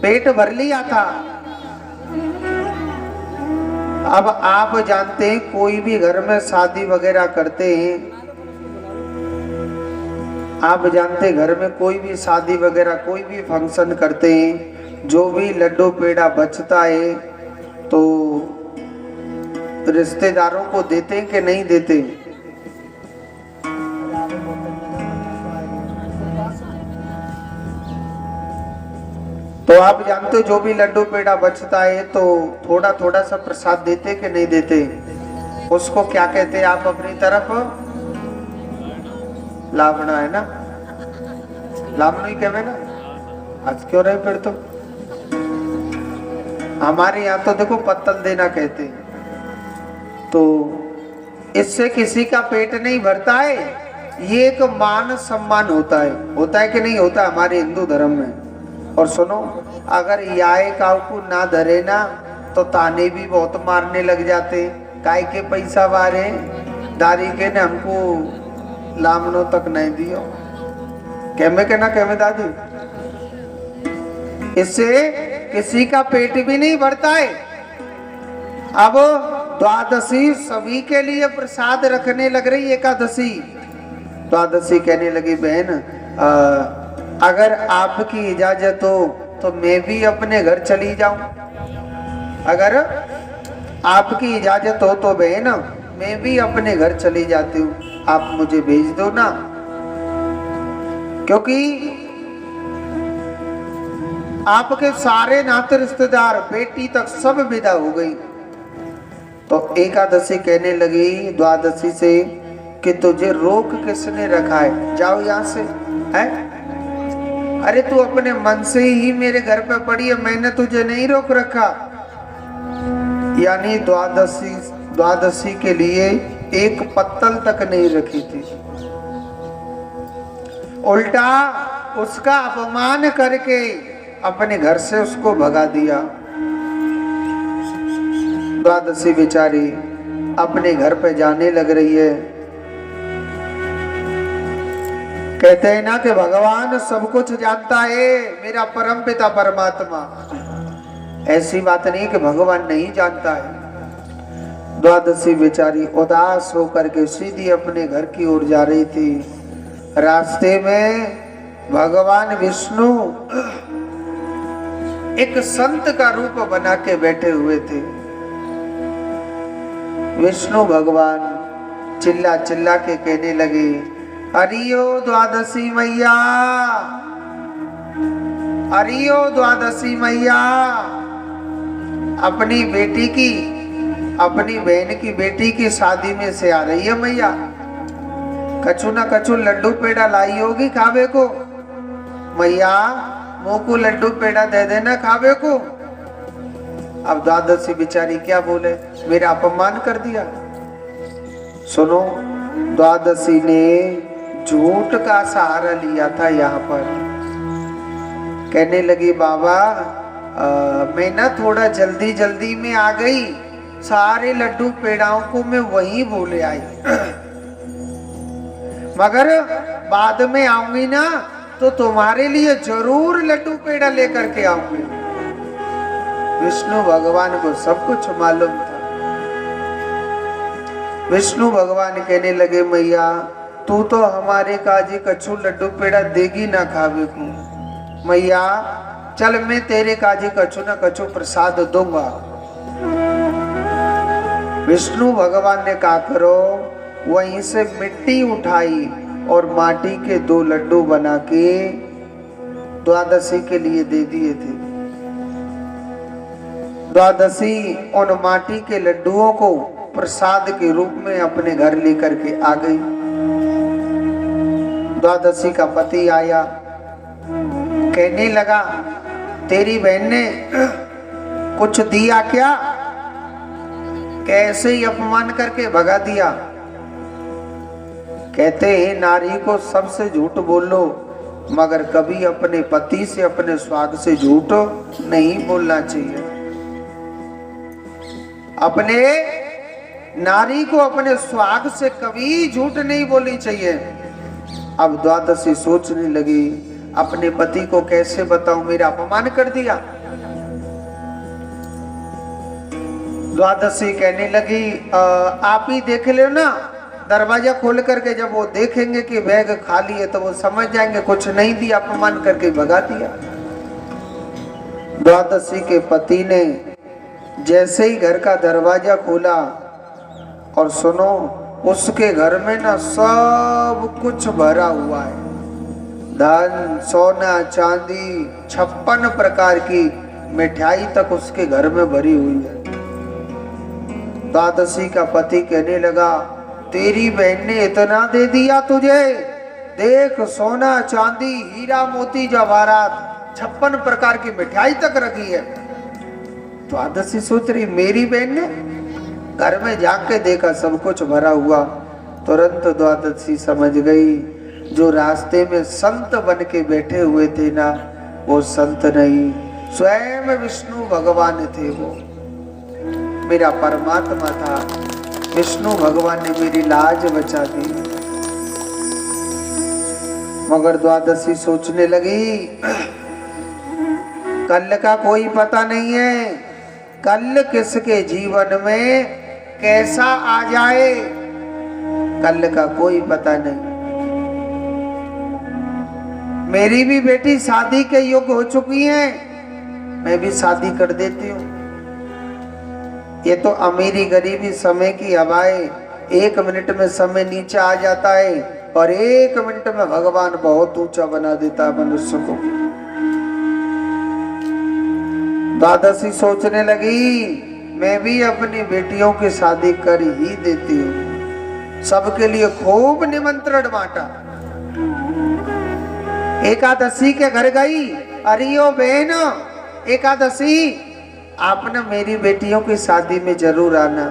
पेट भर लिया था। अब आप जानते हैं कोई भी घर में शादी वगैरह करते हैं, आप जानते घर में कोई भी शादी वगैरह कोई भी फंक्शन करते हैं, जो भी लड्डू पेड़ा बचता है तो रिश्तेदारों को देते हैं कि नहीं देते? तो आप जानते हो जो भी लड्डू पेड़ा बचता है तो थोड़ा थोड़ा सा प्रसाद देते कि नहीं देते? उसको क्या कहते हैं आप अपनी तरफ? लावना है ना, लावना ही कहवे ना। आज क्यों रहे फिर तो? हमारे यहाँ तो देखो पत्तल देना कहते हैं। तो इससे किसी का पेट नहीं भरता है, ये एक मान सम्मान होता है कि नहीं होता हमारे हिंदू धर्म में। और सुनो, अगर याय काऊ को ना धरे ना तो ताने भी बहुत मारने लग जाते। काय के पैसा वारे दारी के ने हमको लामनो तक नहीं दियो, कहमे के ना कहमे दादी। इससे किसी का पेट भी नहीं भरता है। अब द्वादशी सभी के लिए प्रसाद रखने लग रही। एकादशी द्वादशी कहने लगी बहन अगर आपकी इजाजत हो तो मैं भी अपने घर चली जाऊं। अगर आपकी इजाजत हो तो बहन मैं भी अपने घर चली जाती हूँ, आप मुझे भेज दो ना। क्योंकि आपके सारे नाते रिश्तेदार बेटी तक सब विदा हो गई। तो एकादशी कहने लगी द्वादशी से कि तुझे रोक किसने रखा है, जाओ यहाँ से। है अरे तू अपने मन से ही मेरे घर पे पड़ी है, मैंने तुझे नहीं रोक रखा। यानी द्वादशी के लिए एक पत्तल तक नहीं रखी थी, उल्टा उसका अपमान करके अपने घर से उसको भगा दिया। द्वादशी बेचारी अपने घर पे जाने लग रही है। कहते हैं ना कि भगवान सब कुछ जानता है, मेरा परम पिता परमात्मा। ऐसी बात नहीं कि भगवान नहीं जानता है। द्वादशी बेचारी उदास होकर के सीधी अपने घर की ओर जा रही थी। रास्ते में भगवान विष्णु एक संत का रूप बना के बैठे हुए थे। विष्णु भगवान चिल्ला चिल्ला के कहने लगे, हरियो द्वादशी मैया, हरियो द्वादशी मैया। अपनी बेटी की, अपनी बहन की बेटी की शादी में से आ रही है मैया। कछु ना कछु लड्डू पेड़ा लाई होगी खावे को। मैया मुँह को लड्डू पेड़ा दे देना खावे को। अब द्वादशी बेचारी क्या बोले, मेरा अपमान कर दिया। सुनो, द्वादशी ने झूठ का सहारा लिया था। यहाँ पर कहने लगी बाबा मैं ना थोड़ा जल्दी जल्दी में आ गई, सारे लड्डू पेड़ाओं को मैं वहीं भूले आई, मगर बाद में आऊंगी ना तो तुम्हारे लिए जरूर लड्डू पेड़ा लेकर के आऊंगी। विष्णु भगवान को सब कुछ मालूम था। विष्णु भगवान कहने लगे मैया तू तो हमारे काजी कछु लड्डू पेड़ा देगी ना खावे को। मैया चल मैं तेरे काजी कछु ना कछु प्रसाद दूंगा। विष्णु भगवान ने कहा करो, वहीं से मिट्टी उठाई और माटी के 2 लड्डू बना के द्वादशी के लिए दे दिए थे। द्वादशी उन माटी के लड्डुओं को प्रसाद के रूप में अपने घर लेकर के आ गई। द्वादशी का पति आया, कहने लगा तेरी बहन ने कुछ दिया क्या, कैसे ही अपमान करके भगा दिया। कहते हैं नारी को सबसे झूठ बोलो मगर कभी अपने पति से, अपने स्वाग से झूठ नहीं बोलना चाहिए। अपने नारी को अपने स्वाग से कभी झूठ नहीं बोलनी चाहिए। अब द्वादशी सोचने लगी, अपने पति को कैसे बताऊं, मेरा अपमान कर दिया। द्वादशी कहने लगी, आप ही देख लो ना, दरवाजा खोल करके जब वो देखेंगे कि बैग खाली है तो वो समझ जाएंगे कुछ नहीं दिया, अपमान करके भगा दिया। द्वादशी के पति ने जैसे ही घर का दरवाजा खोला, और सुनो, उसके घर में ना सब कुछ भरा हुआ है, धन सोना चांदी 56 प्रकार की मिठाई तक उसके घर में भरी हुई है। द्वादशी का पति कहने लगा, तेरी बहन ने इतना दे दिया तुझे, देख सोना चांदी हीरा मोती जवाहरात 56 प्रकार की मिठाई तक रखी है। द्वादशी सोच रही, मेरी बहन ने? घर में जाके देखा सब कुछ भरा हुआ। तुरंत द्वादशी समझ गई, जो रास्ते में संत बन के बैठे हुए थे ना, वो संत नहीं, स्वयं विष्णु भगवान थे। वो मेरा परमात्मा था। विष्णु भगवान ने मेरी लाज बचा दी। मगर द्वादशी सोचने लगी, कल का कोई पता नहीं है, कल किसके जीवन में कैसा आ जाए, कल का कोई पता नहीं। मेरी भी बेटी शादी के योग्य हो चुकी है, मैं भी शादी कर देती हूँ। ये तो अमीरी गरीबी समय की हवाएं, 1 मिनट में समय नीचे आ जाता है और 1 मिनट में भगवान बहुत ऊंचा बना देता है मनुष्य को। द्वादशी सोचने लगी, मैं भी अपनी बेटियों की शादी कर ही देती हूँ। सबके लिए खूब निमंत्रण बांटा। एकादशी के घर गई, अरे ओ बहन, एकादशी आप ना मेरी बेटियों की शादी में जरूर आना।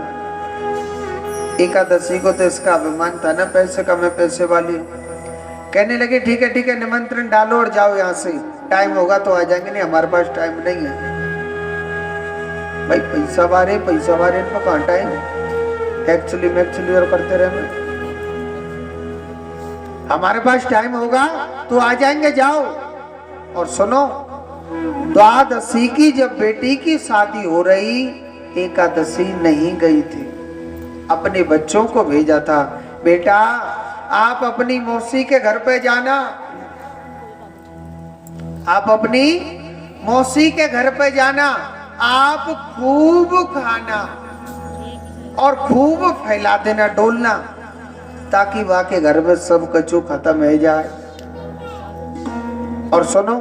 एकादशी को तो इसका अभिमान था ना पैसे का, मैं पैसे वाली। कहने लगे, ठीक है ठीक है, निमंत्रण डालो और जाओ यहाँ से, टाइम होगा तो आ जाएंगे, नहीं हमारे पास टाइम नहीं है। भाई पैसा वारे इनको कहाँ टाइम, एक्चुअली और करते रहे। हमारे पास टाइम होगा तो आ जाएंगे, जाओ। और सुनो, द्वादशी की जब बेटी की शादी हो रही, एकादशी नहीं गई थी, अपने बच्चों को भेजा था, बेटा आप अपनी मौसी के घर पे जाना, आप अपनी मौसी के घर पे जाना, आप खूब खाना और खूब फैला देना, डोलना, ताकि वहां के घर में सब कचू खत्म हो जाए। और सुनो,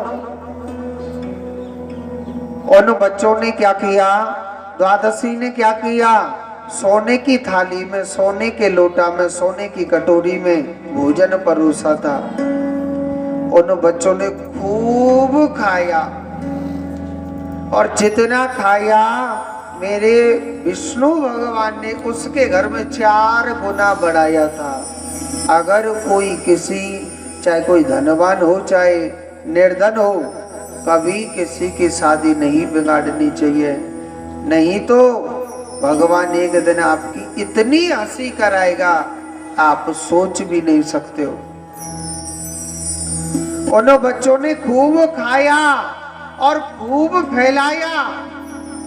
उन बच्चों ने क्या किया, द्वादशी ने क्या किया, सोने की थाली में, सोने के लोटा में, सोने की कटोरी में भोजन परोसा था। उन बच्चों ने खूब खाया और जितना खाया मेरे विष्णु भगवान ने उसके घर में 4 गुना बढ़ाया था। अगर कोई किसी, चाहे कोई धनवान हो चाहे निर्धन हो, कभी किसी की शादी नहीं बिगाड़नी चाहिए, नहीं तो भगवान एक दिन आपकी इतनी हंसी कराएगा आप सोच भी नहीं सकते हो। उन बच्चों ने खूब खाया और खूब फैलाया।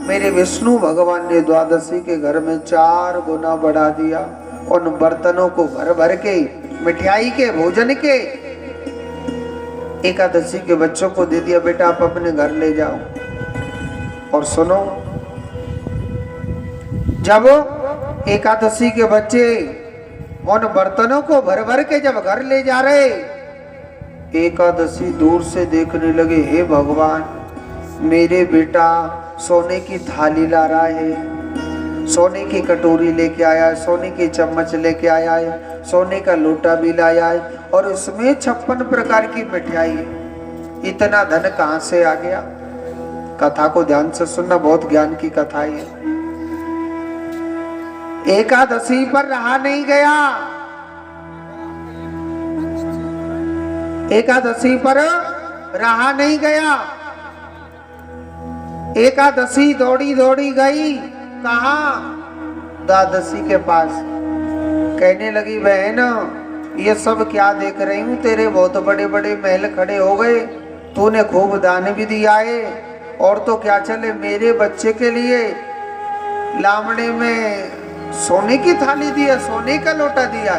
मेरे विष्णु भगवान ने द्वादशी के घर में 4 गुना बढ़ा दिया। उन बर्तनों को भर भर के, मिठाई के, भोजन के, एकादशी के बच्चों को दे दिया, बेटा आप अपने घर ले जाओ। और सुनो, जब एकादशी के बच्चे उन बर्तनों को भर भर के जब घर ले जा रहे, एकादशी दूर से देखने लगे, हे भगवान, मेरे बेटा सोने की थाली ला रहा है, सोने की कटोरी लेके आया है, सोने की चम्मच लेके आया है, सोने का लोटा भी लाया है और इसमें 56 प्रकार की मिठाई है। इतना धन कहां से आ गया? कथा को ध्यान से सुनना, बहुत ज्ञान की कथा है। एकादशी पर रहा नहीं गया, एकादशी पर रहा नहीं गया। एकादशी दौड़ी दौड़ी गई कहा? द्वादशी के पास। कहने लगी बहन ये सब क्या देख रही हूँ, तेरे बहुत बड़े बड़े महल खड़े हो गए, तूने खूब दान भी दिया है, और तो क्या चले मेरे बच्चे के लिए लामड़े में सोने की थाली दिया, सोने का लोटा दिया।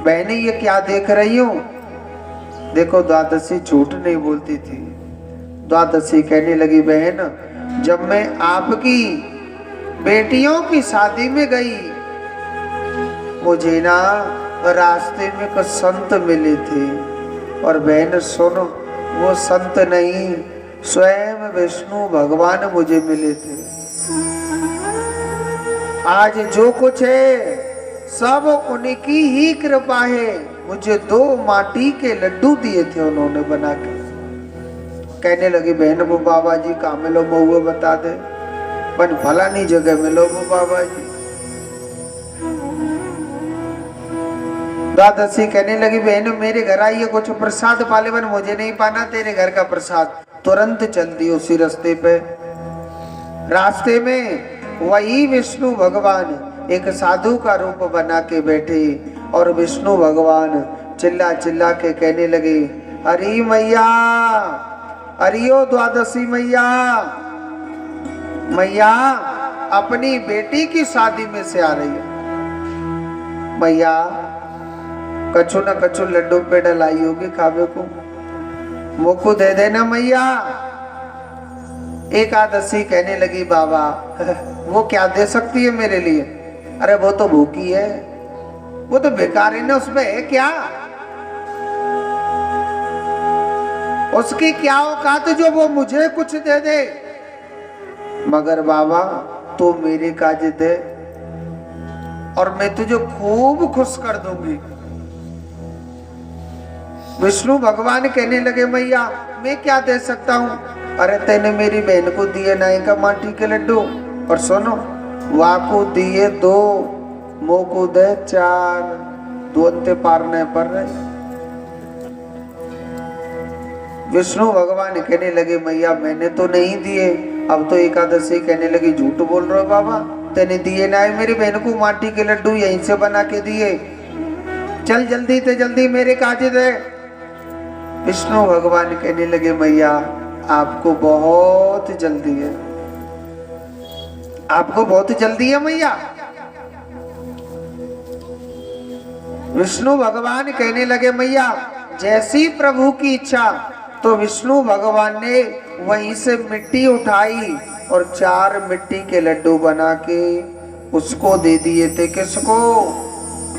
बहने ये क्या देख रही हूँ? देखो द्वादशी झूठ नहीं बोलती थी। द्वादशी कहने लगी बहन जब मैं आपकी बेटियों की शादी में गई, मुझे ना रास्ते में कुछ संत मिले थे, और बहन सुनो वो संत नहीं स्वयं विष्णु भगवान मुझे मिले थे। आज जो कुछ है सब उनकी ही कृपा है। मुझे 2 माटी के लड्डू दिए थे उन्होंने बना के। कहने लगी बहन वो बाबा जी कहाँ मिलो महुए बता दे, पर फलानी जगह मिलो वो बाबा जी। द्वादशी कहने लगी बहन मेरे घर आइए कुछ प्रसाद पाले, बन मुझे नहीं पाना तेरे घर का प्रसाद। तुरंत चल दी उसी रास्ते पे। रास्ते में वही विष्णु भगवान एक साधु का रूप बना के बैठे, और विष्णु भगवान चिल्ला चिल्ला के कहने लगे हरी मैया, हरियो द्वादशी मैया, मैया अपनी बेटी की शादी में से आ रही है, मैया कछु न कछु लड्डू पे डलाई होगी खावे को, मुझको दे देना मैया। एकादशी कहने लगी बाबा वो क्या दे सकती है मेरे लिए? अरे वो तो भूखी है, वो तो बेकार है ना, उसमें है क्या? उसकी क्या औकात जो वो मुझे कुछ दे दे? मगर बाबा तू मेरे काज दे और मैं तुझे खूब खुश कर दूंगी। विष्णु भगवान कहने लगे मैया मैं क्या दे सकता हूँ? अरे तेने मेरी बहन को दिए नाई का माटी के लड्डू, और सुनो वाको दिए 2, मोको दे 4, दोनते पारने पर रहे। विष्णु भगवान कहने लगे मैया मैंने तो नहीं दिए। अब तो एकादशी कहने लगी झूठ बोल रहे हो बाबा, तेने दिए ना है मेरी बहन को माटी के लड्डू, यहीं से बना के दिए, चल जल्दी से जल्दी मेरे काज दे। विष्णु भगवान कहने लगे मैया आपको बहुत जल्दी है, आपको बहुत जल्दी है मैया। विष्णु भगवान कहने लगे मैया जैसी प्रभु की इच्छा। तो विष्णु भगवान ने वहीं से मिट्टी उठाई और 4 मिट्टी के लड्डू बना के उसको दे दिए थे। किसको?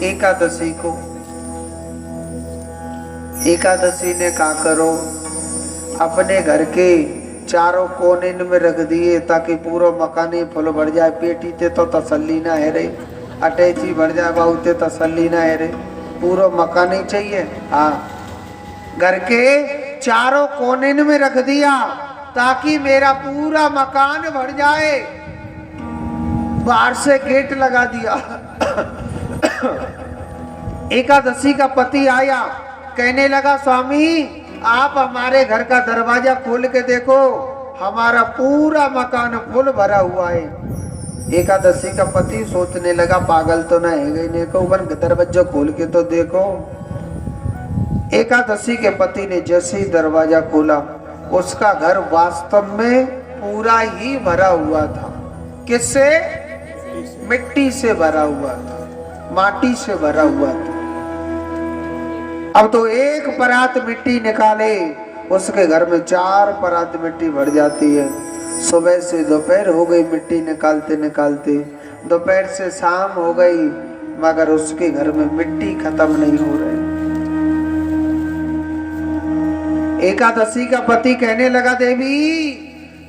एकादशी को। एकादशी ने कहा करो अपने घर के चारों कोने में रख दिए ताकि पूरा मकान ही फुल भर जाए। पेटी ते तो तसल्ली ना है रे, अटैची भर जाए बाबू ते तसल्ली ना है रे, पूरा मकान ही चाहिए। हाँ घर के चारों कोने में रख दिया ताकि मेरा पूरा मकान भर जाए। बाहर से गेट लगा दिया। एकादशी का पति आया, कहने लगा स्वामी आप हमारे घर का दरवाजा खोल के देखो, हमारा पूरा मकान फुल भरा हुआ है। एकादशी का पति सोचने लगा पागल तो ना है गई, देखो बन दरवाजा खोल के तो देखो। एकादशी के पति ने जैसे ही दरवाजा खोला उसका घर वास्तव में पूरा ही भरा हुआ था। किससे? मिट्टी से भरा हुआ था, माटी से भरा हुआ था। अब तो एक परात मिट्टी निकाले उसके घर में 4 परात मिट्टी भर जाती है। सुबह से दोपहर हो गई मिट्टी निकालते निकालते, दोपहर से शाम हो गई मगर उसके घर में मिट्टी खत्म नहीं हो रही। एकादशी का पति कहने लगा देवी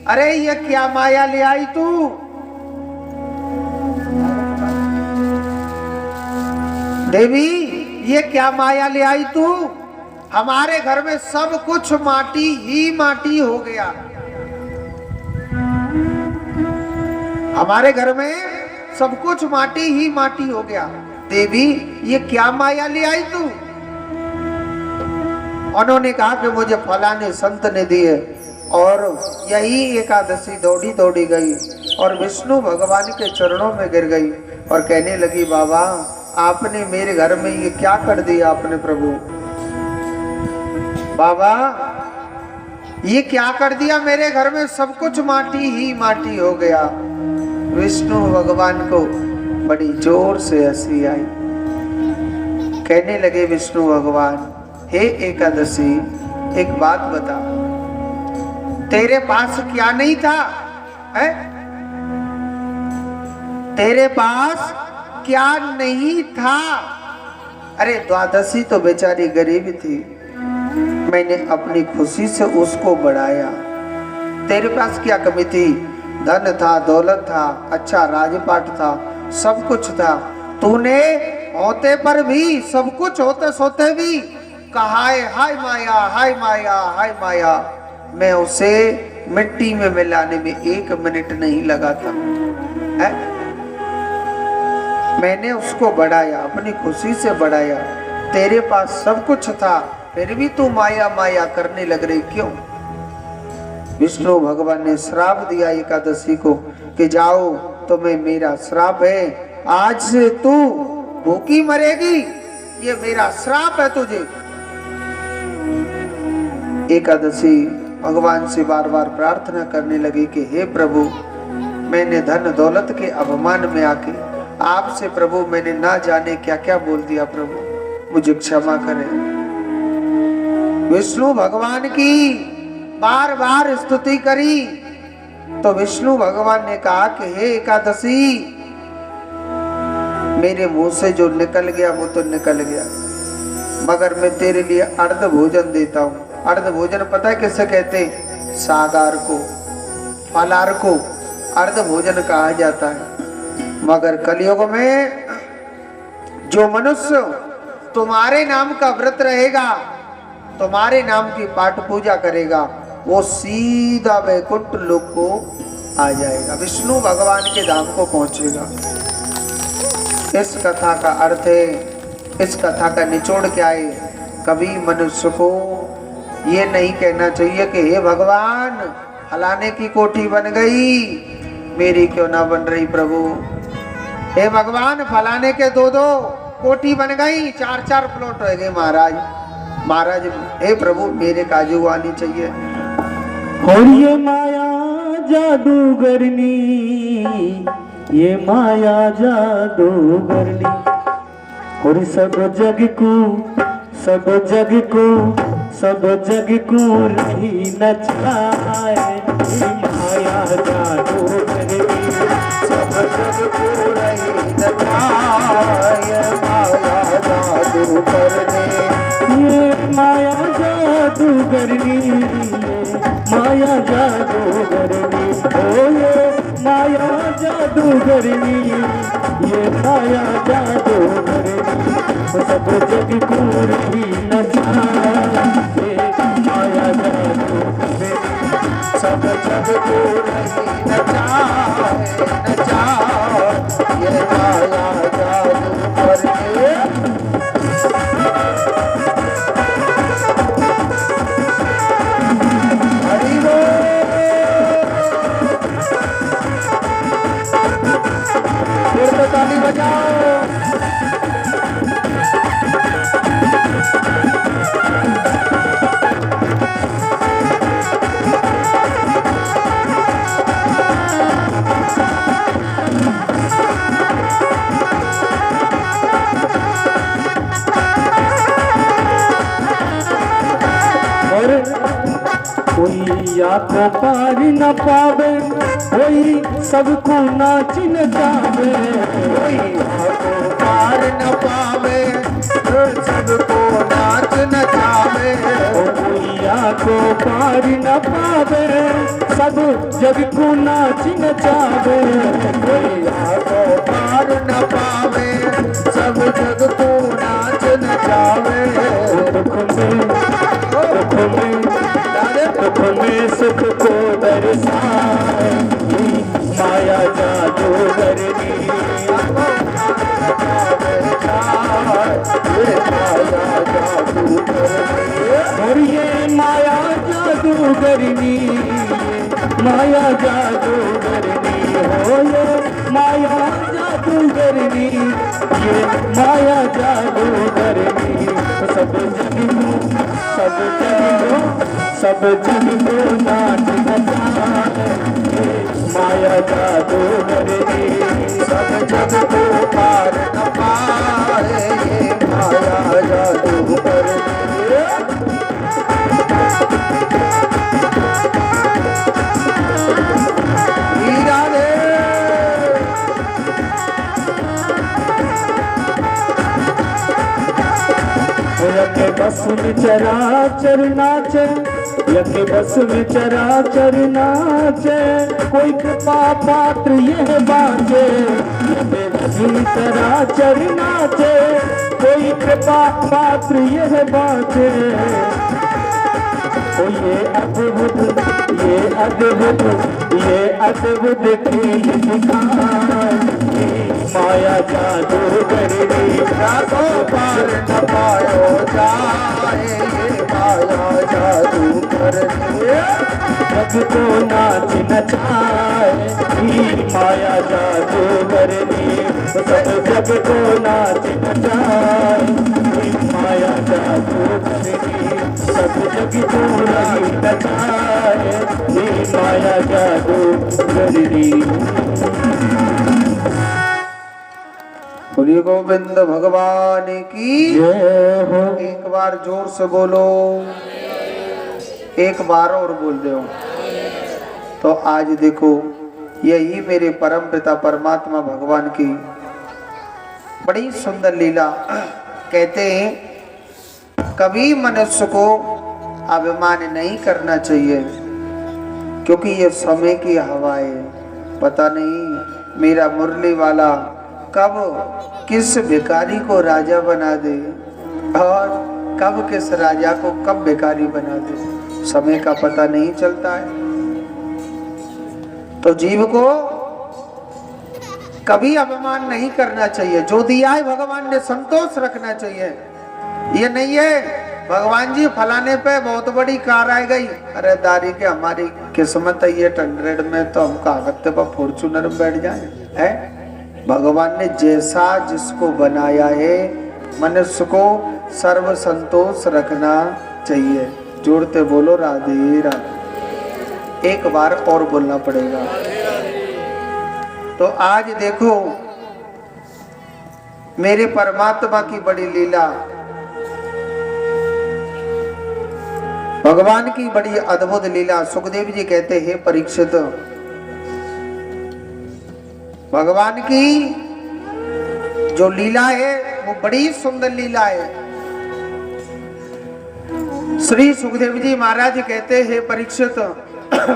अरे ये क्या माया ले आई तू? देवी ये क्या माया ले आई तू? हमारे घर में सब कुछ माटी ही माटी हो गया। हमारे घर में सब कुछ माटी ही माटी हो गया। देवी ये क्या माया ले आई तू? उन्होंने कहा कि मुझे फलाने संत ने दिए, और यही एकादशी दौड़ी दौड़ी गई और विष्णु भगवान के चरणों में गिर गई और कहने लगी, बाबा आपने मेरे घर में ये क्या कर दिया आपने प्रभु, बाबा ये क्या कर दिया मेरे घर में, सब कुछ माटी ही माटी हो गया। विष्णु भगवान को बड़ी जोर से हंसी आई। कहने लगे विष्णु भगवान, हे एकादशी एक बात बता, तेरे पास क्या नहीं था है? तेरे पास क्या नहीं था? अरे द्वादशी तो बेचारी गरीब थी, मैंने अपनी खुशी से उसको बढ़ाया। तेरे पास क्या कमी थी? धन था, दौलत था, अच्छा राजपाट था, सब कुछ था। तूने होते पर भी, सब कुछ होते सोते भी कहा है हाय माया, हाय माया, हाय माया। मैं उसे मिट्टी में मिलाने में 1 मिनट नहीं लगा था है? मैंने उसको बढ़ाया, अपनी खुशी से बढ़ाया। तेरे पास सब कुछ था, फिर भी तू माया माया करने लग रही क्यों? विष्णु भगवान ने श्राप दिया एकादशी को कि जाओ, तुम्हें मेरा श्राप है, आज से तू भूखी मरेगी, ये मेरा श्राप है तुझे। एकादशी भगवान से बार बार प्रार्थना करने लगी कि हे प्रभु, मैंने धन दौलत के अभिमान में आके आपसे प्रभु मैंने ना जाने क्या क्या बोल दिया, प्रभु मुझे क्षमा करें। विष्णु भगवान की बार बार स्तुति करी तो विष्णु भगवान ने कहा कि हे एकादशी, मेरे मुंह से जो निकल गया वो तो निकल गया, मगर मैं तेरे लिए अर्ध भोजन देता हूँ। अर्ध भोजन पता है किसे कहते? सागार को, फलार को अर्ध भोजन कहा जाता है। मगर कलयुग में जो मनुष्य तुम्हारे नाम का व्रत रहेगा, तुम्हारे नाम की पाठ पूजा करेगा, वो सीधा वैकुंठ लोक को आ जाएगा, विष्णु भगवान के धाम को पहुंचेगा। इस कथा का अर्थ है, इस कथा का निचोड़ क्या है? कभी मनुष्य को ये नहीं कहना चाहिए कि हे भगवान फलाने की कोठी बन गई, मेरी क्यों ना बन रही प्रभु। हे भगवान फलाने के 2-2 कोठी बन गई, 4-4 प्लॉट हो गए महाराज। महाराज हे प्रभु मेरे काजू आनी चाहिए। और ये माया जादूगरनी, ये माया जादूगरनी, और सब जग को, सब जग को, सब जग को रही नचाए, माया जादूगरनी, सब जग को रही नचाए, माया जादूगरनी, ये माया जादूगरनी, माया जादूगरनी, ओ ये माया जादूगरनी, ये माया जादूगरनी, सब जग को रही नचाए, माया जादूगरनी, सब जग को रही नचाए, नचाए, ये माया जादूगरनी। ताली बजाओ। कोई आँखों पार न पावे, कोई सबको नाच न जावे, कोई आँखों पार न पावे, सबको नाच न जावे, कोई आँखों पार न पावे, सब जग को नाच न जावे, कोई आँखों पार न पावे, सब जग को नाच न जावे। दुख में सुख को दर्शाए, माया जादूगरनी, माया जादूगरनी, जादूगरनी, माया जादूगरनी हो ये माया जादूगरनी, ये माया जादूगरनी। सब जग को नाच नचाए, माया जादूगरनी। सब जग को पार न पाए, माया जादूगरनी। यके बस में चराचर नाचे, यके बस में चराचर नाचे, कोई कृपा पात्र यह बाँचे। यके बस में चराचर नाचे, कोई कृपा पात्र यह बाँचे। ओ ये अद्भुत, ये अद्भुत, ये अद्भुत खेल दिखाए, माया जादूगरनी। पार न पायो जाए, माया जादूगरनी। जग को नाच नचाए, माया जादूगरनी। सब जग को नाच नचाए, माया जादूगरनी। सब जग को नचाए, माया जादूगरनी। बोलिए गोविंद भगवान की जय हो। एक बार जोर से बोलो, एक बार और बोल दो। तो आज देखो, यही मेरे परम पिता परमात्मा भगवान की बड़ी सुंदर लीला। कहते हैं कभी मनुष्य को अभिमान नहीं करना चाहिए, क्योंकि ये समय की हवा है। पता नहीं मेरा मुरली वाला कब किस भिखारी को राजा बना दे और कब किस राजा को कब भिखारी बना दे, समय का पता नहीं चलता है। तो जीव को कभी अभिमान नहीं करना चाहिए। जो दिया है भगवान ने संतोष रखना चाहिए। ये नहीं है भगवान जी फलाने पे बहुत बड़ी कार आ गई, अरे दारी के हमारी किस्मत है ये 100 में, तो हम कागज पर फॉर्चूनर में बैठ जाए है। भगवान ने जैसा जिसको बनाया है, मनुष्य को सर्व संतोष रखना चाहिए। जोड़ते बोलो राधे राधे। एक बार और बोलना पड़ेगा। तो आज देखो मेरे परमात्मा की बड़ी लीला, भगवान की बड़ी अद्भुत लीला। सुखदेव जी कहते हैं परीक्षित, भगवान की जो लीला है वो बड़ी सुंदर लीला है। श्री सुखदेव जी महाराज कहते हैं परीक्षित,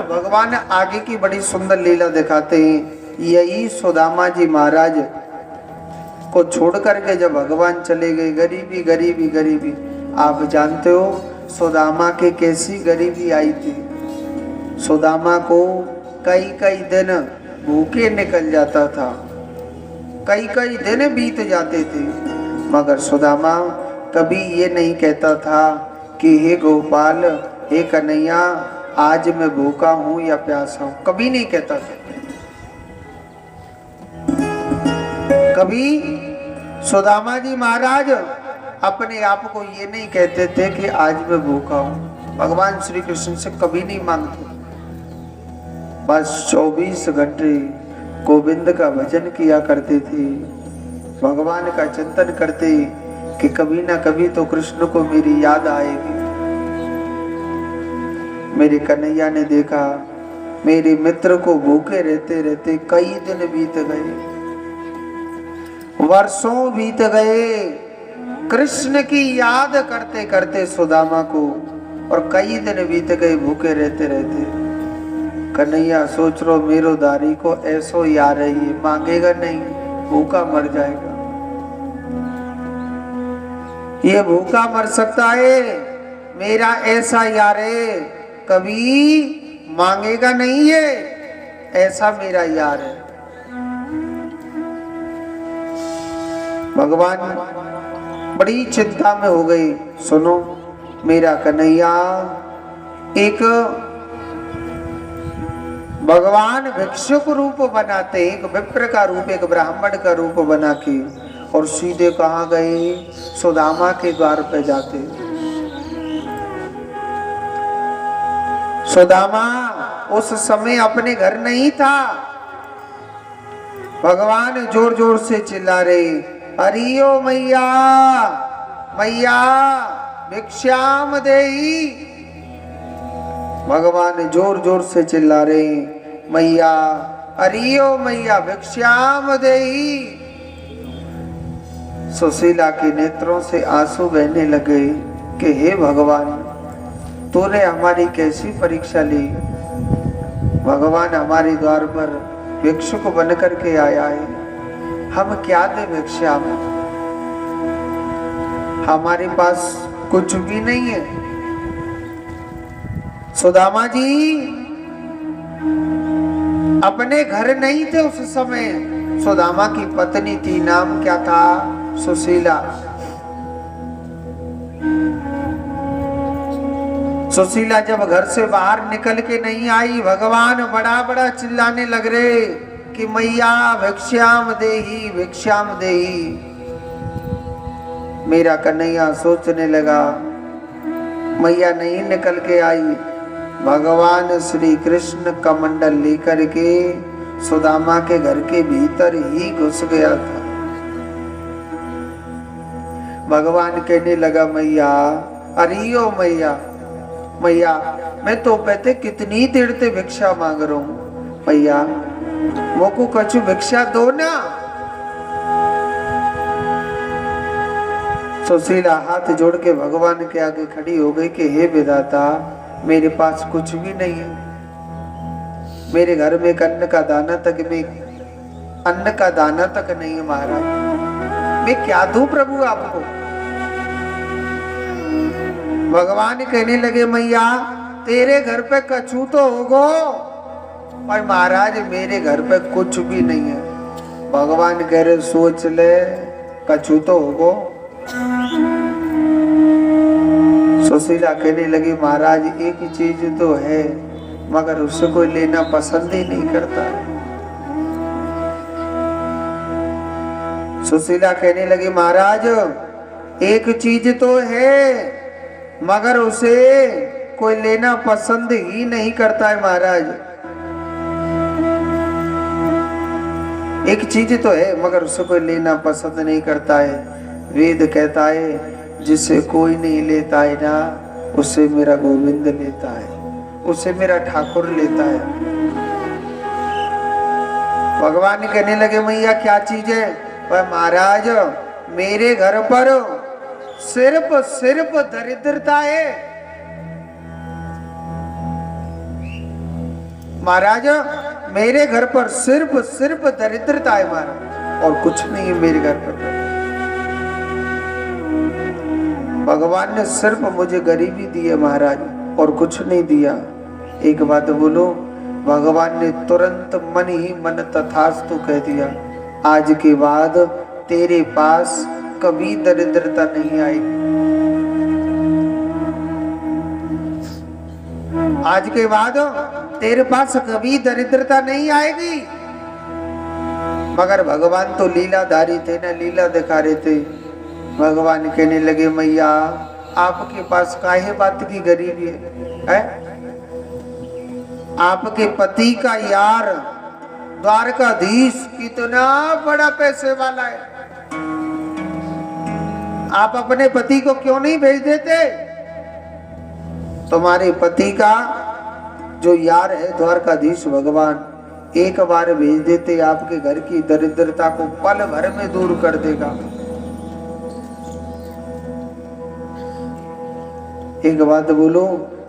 भगवान आगे की बड़ी सुंदर लीला दिखाते हैं। यही सुदामा जी महाराज को छोड़ करके जब भगवान चले गए, गरीबी गरीबी गरीबी, आप जानते हो सुदामा के कैसी गरीबी आई थी। सुदामा को कई कई दिन भूखे निकल जाता था, कई कई दिन बीत जाते थे, मगर सुदामा कभी ये नहीं कहता था कि हे गोपाल, हे कन्हैया, आज मैं भूखा हूं या प्यासा हूं। कभी नहीं कहता था। कभी सुदामा जी महाराज अपने आप को ये नहीं कहते थे कि आज मैं भूखा हूं। भगवान श्री कृष्ण से कभी नहीं मांगते, बस 24 घंटे गोविंद का भजन किया करते थे, भगवान का चिंतन करते कि कभी ना कभी तो कृष्ण को मेरी याद आएगी। मेरे कन्हैया ने देखा मेरे मित्र को भूखे रहते रहते कई दिन बीत गए, वर्षों बीत गए, कृष्ण की याद करते करते सुदामा को, और कई दिन बीत गए भूखे रहते रहते। कन्हैया सोच रो मेरो दारी को ऐसो यार है, ये मांगेगा नहीं, भूखा मर जाएगा, ये भूखा मर सकता है, मेरा ऐसा यार है, कभी मांगेगा नहीं, ये ऐसा मेरा यार है। भगवान बड़ी चिंता में हो गई। सुनो मेरा कन्हैया एक भगवान भिक्षुक रूप बनाते, एक विप्र का रूप, एक ब्राह्मण का रूप बना के, और सीधे कहाँ गए? सुदामा के द्वार पे जाते। सुदामा उस समय अपने घर नहीं था। भगवान जोर जोर से चिल्ला रहे, हरियो मैया मैया भिक्षाम देही। भगवान जोर जोर से चिल्ला रहे, मैया हरियो मैया भिक्षाम देही। सुशीला के नेत्रों से आंसू बहने लगे कि हे भगवान, तूने हमारी कैसी परीक्षा ली। भगवान हमारे द्वार पर भिक्षुक बन करके आया है, हम क्या दे भिक्षा में? हमारे पास कुछ भी नहीं है। सुदामा जी अपने घर नहीं थे उस समय। सुदामा की पत्नी थी, नाम क्या था? सुशीला। सुशीला जब घर से बाहर निकल के नहीं आई, भगवान बड़ा बड़ा चिल्लाने लग रहे कि मैया भिक्षाम देही भिक्षाम देही। मेरा कन्हैया सोचने लगा, मैया नहीं निकल के आई। भगवान श्री कृष्ण कमंडल लेकर के सुदामा के घर के भीतर ही घुस गया था। भगवान कहने लगा, मैया अरियो मैया मैया, मैं तो पहले कितनी देर से भिक्षा मांग रहा हूँ, मैया मोको कछु भिक्षा दो ना। सुशीला हाथ जोड़ के भगवान के आगे खड़ी हो गई कि हे विधाता, मेरे पास कुछ भी नहीं है। मेरे घर में अन्न का दाना तक नहीं है महाराज। मैं क्या दूं प्रभु आपको? भगवान कहने लगे, मैया तेरे घर पे कछु तो होगो, और महाराज मेरे घर पे कुछ भी नहीं है। भगवान कह रहे, सोच ले, कछु तो होगो। सुशीला कहने लगी, महाराज एक ही चीज तो है, मगर उससे कोई लेना पसंद ही नहीं करता। सुशीला कहने लगी, महाराज एक चीज तो है, मगर उसे कोई लेना पसंद ही नहीं करता है महाराज। एक चीज तो है, मगर उसे कोई लेना पसंद नहीं करता है। वेद कहता है, जिसे कोई नहीं लेता है ना, उसे मेरा गोविंद लेता है, उसे मेरा ठाकुर लेता है। भगवान कहने लगे, मैया क्या चीज है? वह महाराज मेरे घर पर सिर्फ दरिद्रता है। महाराज मेरे घर पर सिर्फ दरिद्रता है महाराज, और कुछ नहीं है मेरे घर पर। भगवान ने सिर्फ मुझे गरीबी दी है महाराज, और कुछ नहीं दिया। एक बात बोलो, भगवान ने तुरंत मन ही मन तथास्तु कह दिया, आज के बाद तेरे पास कभी दरिद्रता नहीं आएगी। आज के बाद तेरे पास कभी दरिद्रता नहीं आएगी। मगर भगवान तो लीलाधारी थे ना, लीला दिखा रहे थे। भगवान कहने लगे, मैया आपके पास काहे बात की गरीबी है? आपके पति का यार द्वारकाधीश कितना बड़ा पैसे वाला है, आप अपने पति को क्यों नहीं भेज देते? तुम्हारे पति का जो यार है द्वारकाधीश भगवान, एक बार भेज देते, आपके घर की दरिद्रता को पल भर में दूर कर देगा। एक बात बोलो,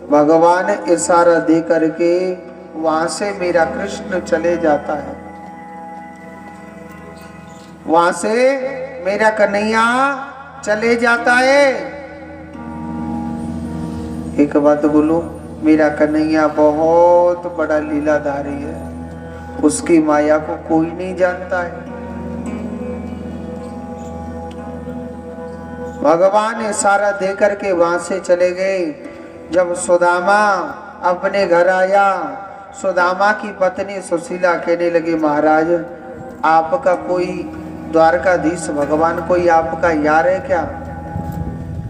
भगवान इशारा दे करके वहां से मेरा कृष्ण चले जाता है, वहां से मेरा कन्हैया चले जाता है। एक बात बोलो, मेरा कन्हैया बहुत बड़ा लीलाधारी है, उसकी माया को कोई नहीं जानता है। भगवान इशारा दे करके वहां से चले गए। जब सुदामा अपने घर आया, सुदामा की पत्नी सुशीला कहने लगी, महाराज आपका कोई द्वारकाधीश भगवान कोई आपका यार है क्या?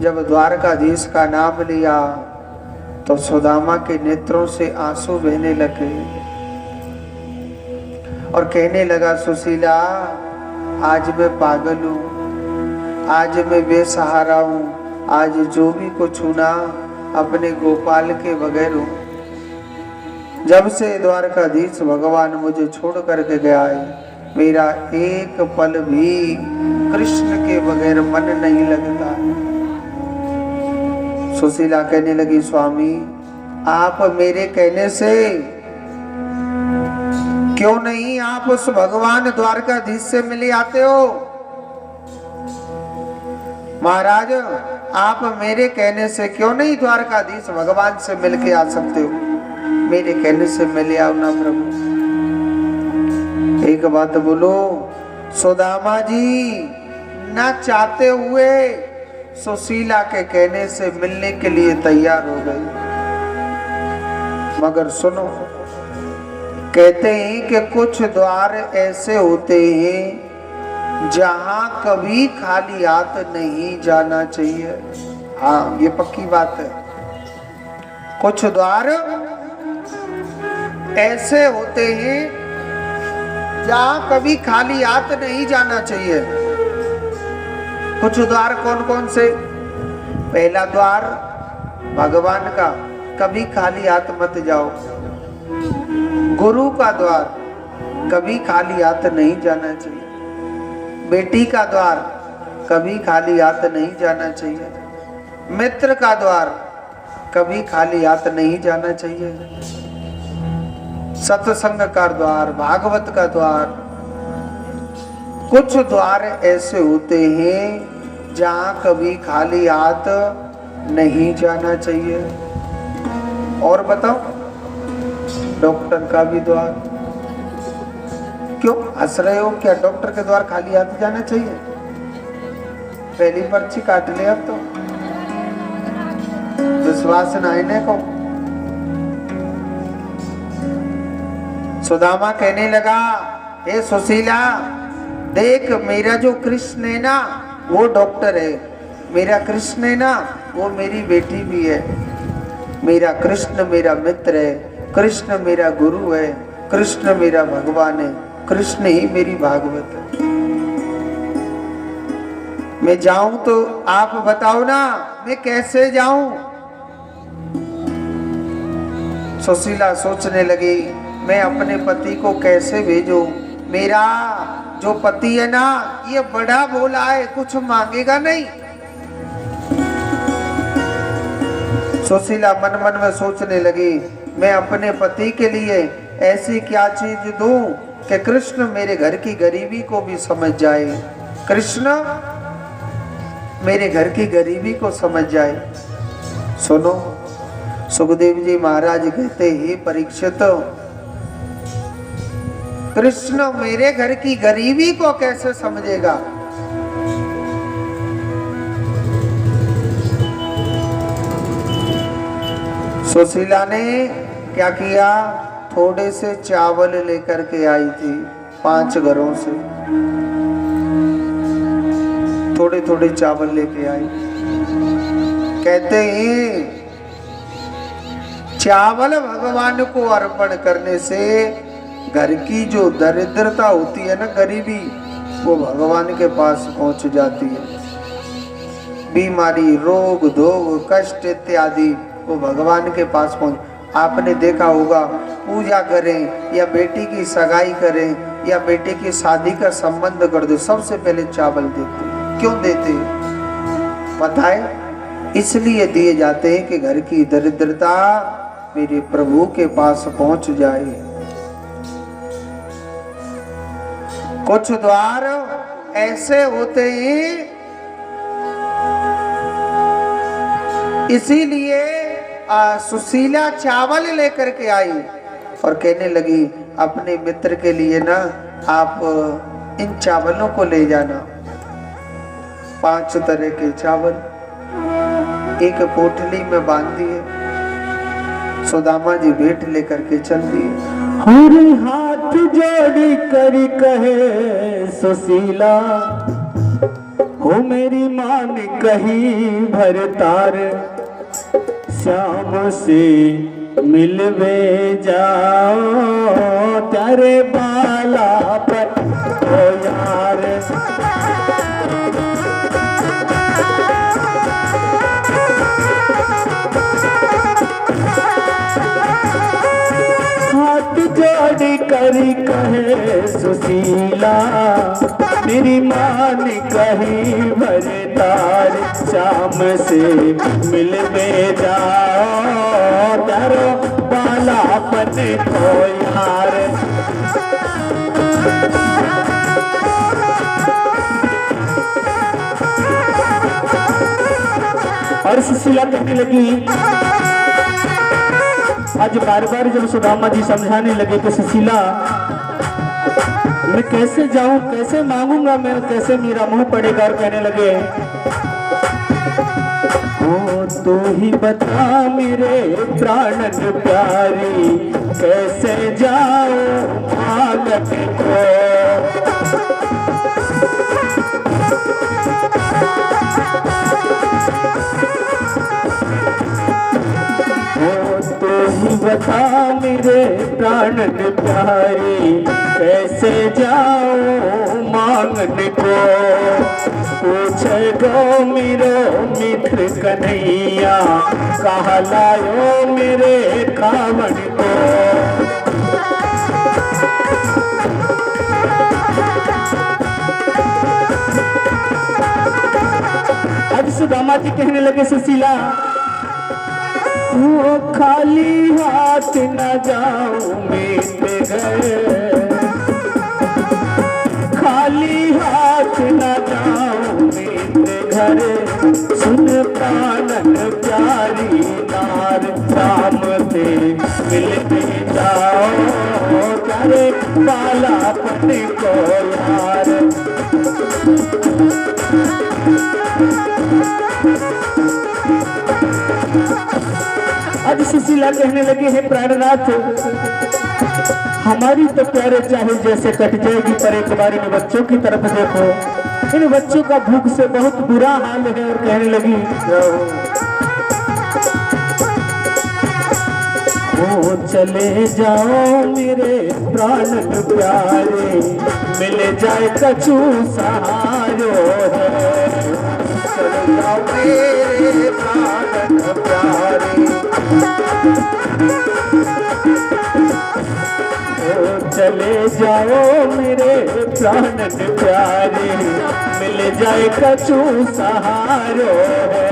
जब द्वारकाधीश का नाम लिया तो सुदामा के नेत्रों से आंसू बहने लगे और कहने लगा, सुशीला आज मैं पागल हूँ, आज मैं बेसहारा हूँ, आज जो भी कुछ हूँ ना अपने गोपाल के बगैर हूँ। जब से द्वारकाधीश भगवान मुझे छोड़ करके गया है, मेरा एक पल भी कृष्ण के बगैर मन नहीं लगता। सुशीला कहने लगी, स्वामी आप मेरे कहने से क्यों नहीं आप उस भगवान द्वारकाधीश से मिले आते हो? महाराज आप मेरे कहने से क्यों नहीं द्वारकाधीश भगवान से मिलके आ सकते हो? मेरे कहने से मिले आओ ना प्रभु। एक बात बोलो, सुदामा जी ना चाहते हुए सुशीला के कहने से मिलने के लिए तैयार हो गए। मगर सुनो, कहते हैं कि कुछ द्वार ऐसे होते हैं जहां कभी खाली हाथ नहीं जाना चाहिए। हाँ ये पक्की बात है। कुछ द्वार ऐसे होते हैं जहां कभी खाली हाथ नहीं जाना चाहिए। कुछ द्वार कौन कौन से? पहला द्वार भगवान का, कभी खाली हाथ मत जाओ। गुरु का द्वार, कभी खाली हाथ नहीं जाना चाहिए। बेटी का द्वार, कभी खाली हाथ नहीं जाना चाहिए। मित्र का द्वार, कभी खाली हाथ नहीं जाना चाहिए। सत्संग का द्वार, भागवत का द्वार। कुछ द्वार ऐसे होते हैं जहां कभी खाली हाथ नहीं जाना चाहिए। और बताओ, डॉक्टर का भी द्वार। क्यों हंस रहे हो? क्या डॉक्टर के द्वार खाली हाथ जाना चाहिए? पहली पर्ची काट ले अब तो, विश्वास नहीं को। सुदामा कहने लगा, हे सुशीला देख, मेरा जो कृष्ण है ना वो डॉक्टर है, मेरा कृष्ण है ना वो मेरी बेटी भी है। मेरा कृष्ण मेरा मित्र है, कृष्ण मेरा गुरु है, कृष्ण मेरा भगवान है, कृष्ण ही मेरी भागवत है। मैं जाऊं तो आप बताओ ना, मैं कैसे जाऊं? सुशीला सोचने लगी, मैं अपने पति को कैसे भेजूं? मेरा जो पति है ना ये बड़ा भोला है, कुछ मांगेगा नहीं। सुशीला मन मन में सोचने लगी, मैं अपने पति के लिए ऐसी क्या चीज दूं कि कृष्ण मेरे घर की गरीबी को भी समझ जाए, कृष्ण मेरे घर की गरीबी को समझ जाए। सुनो, सुखदेव जी महाराज कहते, हे परीक्षित, कृष्ण मेरे घर की गरीबी को कैसे समझेगा? सुशीला ने क्या किया? थोड़े से चावल लेकर के आई थी 5 घरों से, थोड़े थोड़े चावल लेके आई। कहते हैं चावल भगवान को अर्पण करने से घर की जो दरिद्रता होती है ना, गरीबी, वो भगवान के पास पहुंच जाती है। बीमारी, रोग, धोग, कष्ट इत्यादि वो भगवान के पास पहुंच। आपने देखा होगा, पूजा करें या बेटी की सगाई करें या बेटे की शादी का संबंध कर दो, सबसे पहले चावल देते हैं। क्यों देते हैं पता है? इसलिए दिए जाते हैं कि घर की दरिद्रता मेरे प्रभु के पास पहुंच जाए। कुछ द्वार ऐसे होते हैं, इसीलिए सुशीला चावल लेकर के आई और कहने लगी, अपने मित्र के लिए ना आप इन चावलों को ले जाना। 5 तरह के चावल एक पोटली में बांध दिए। सुदामा जी भेंट लेकर के चल दिए। और हाथ जोड़ी कर कहे सुशीला, हो मेरी मान कही भरतार, श्याम से मिलवे जाओ तेरे बाला पर ओ यार। हाथ जोड़ी करी कहे सुशीला, मेरी मान कही भरतार, शाम से मिलवे जाओ तारो बालापन को यार। और सुशीला कहने लगी, आज बार बार जब सुदामा जी समझाने लगे कि सुशीला मैं कैसे जाऊं, कैसे मांगूंगा मैं, कैसे मेरा मुंह पड़ेगा, और कहने लगे ओ तू ही बता मेरे प्राणन प्यारी, कैसे जाऊं मांगने को। तो ही बता मेरे प्राणन प्यारे, कैसे जाओ मांगने को। पूछे गो मेरो मित्र कन्हैया, कहा लायो मेरे कावड़ को। अब सुदामा जी कहने लगे सुशीला, वो खाली हाथ न जाऊं मेरे घर, खाली हाथ न जाऊं मेरे घर, सुन प्राणन प्यारी नार, राम से मिलते जाओ करे बालापन को यार। आज सुशीला कहने लगी, है प्राणनाथ हमारी तो प्यारे चाहे जैसे कट जाएगी, पर एक बार इन बच्चों की तरफ देखो, इन बच्चों का भूख से बहुत बुरा हाल है। और कहने लगी ओ चले जाओ मेरे प्राणन प्यारे, मिल जाए कछु सहारो है। चले जाओ मेरे प्राणन प्यारे, चले जाओ मेरे प्राणन प्यारे, मिल जाए कछु सहारो है।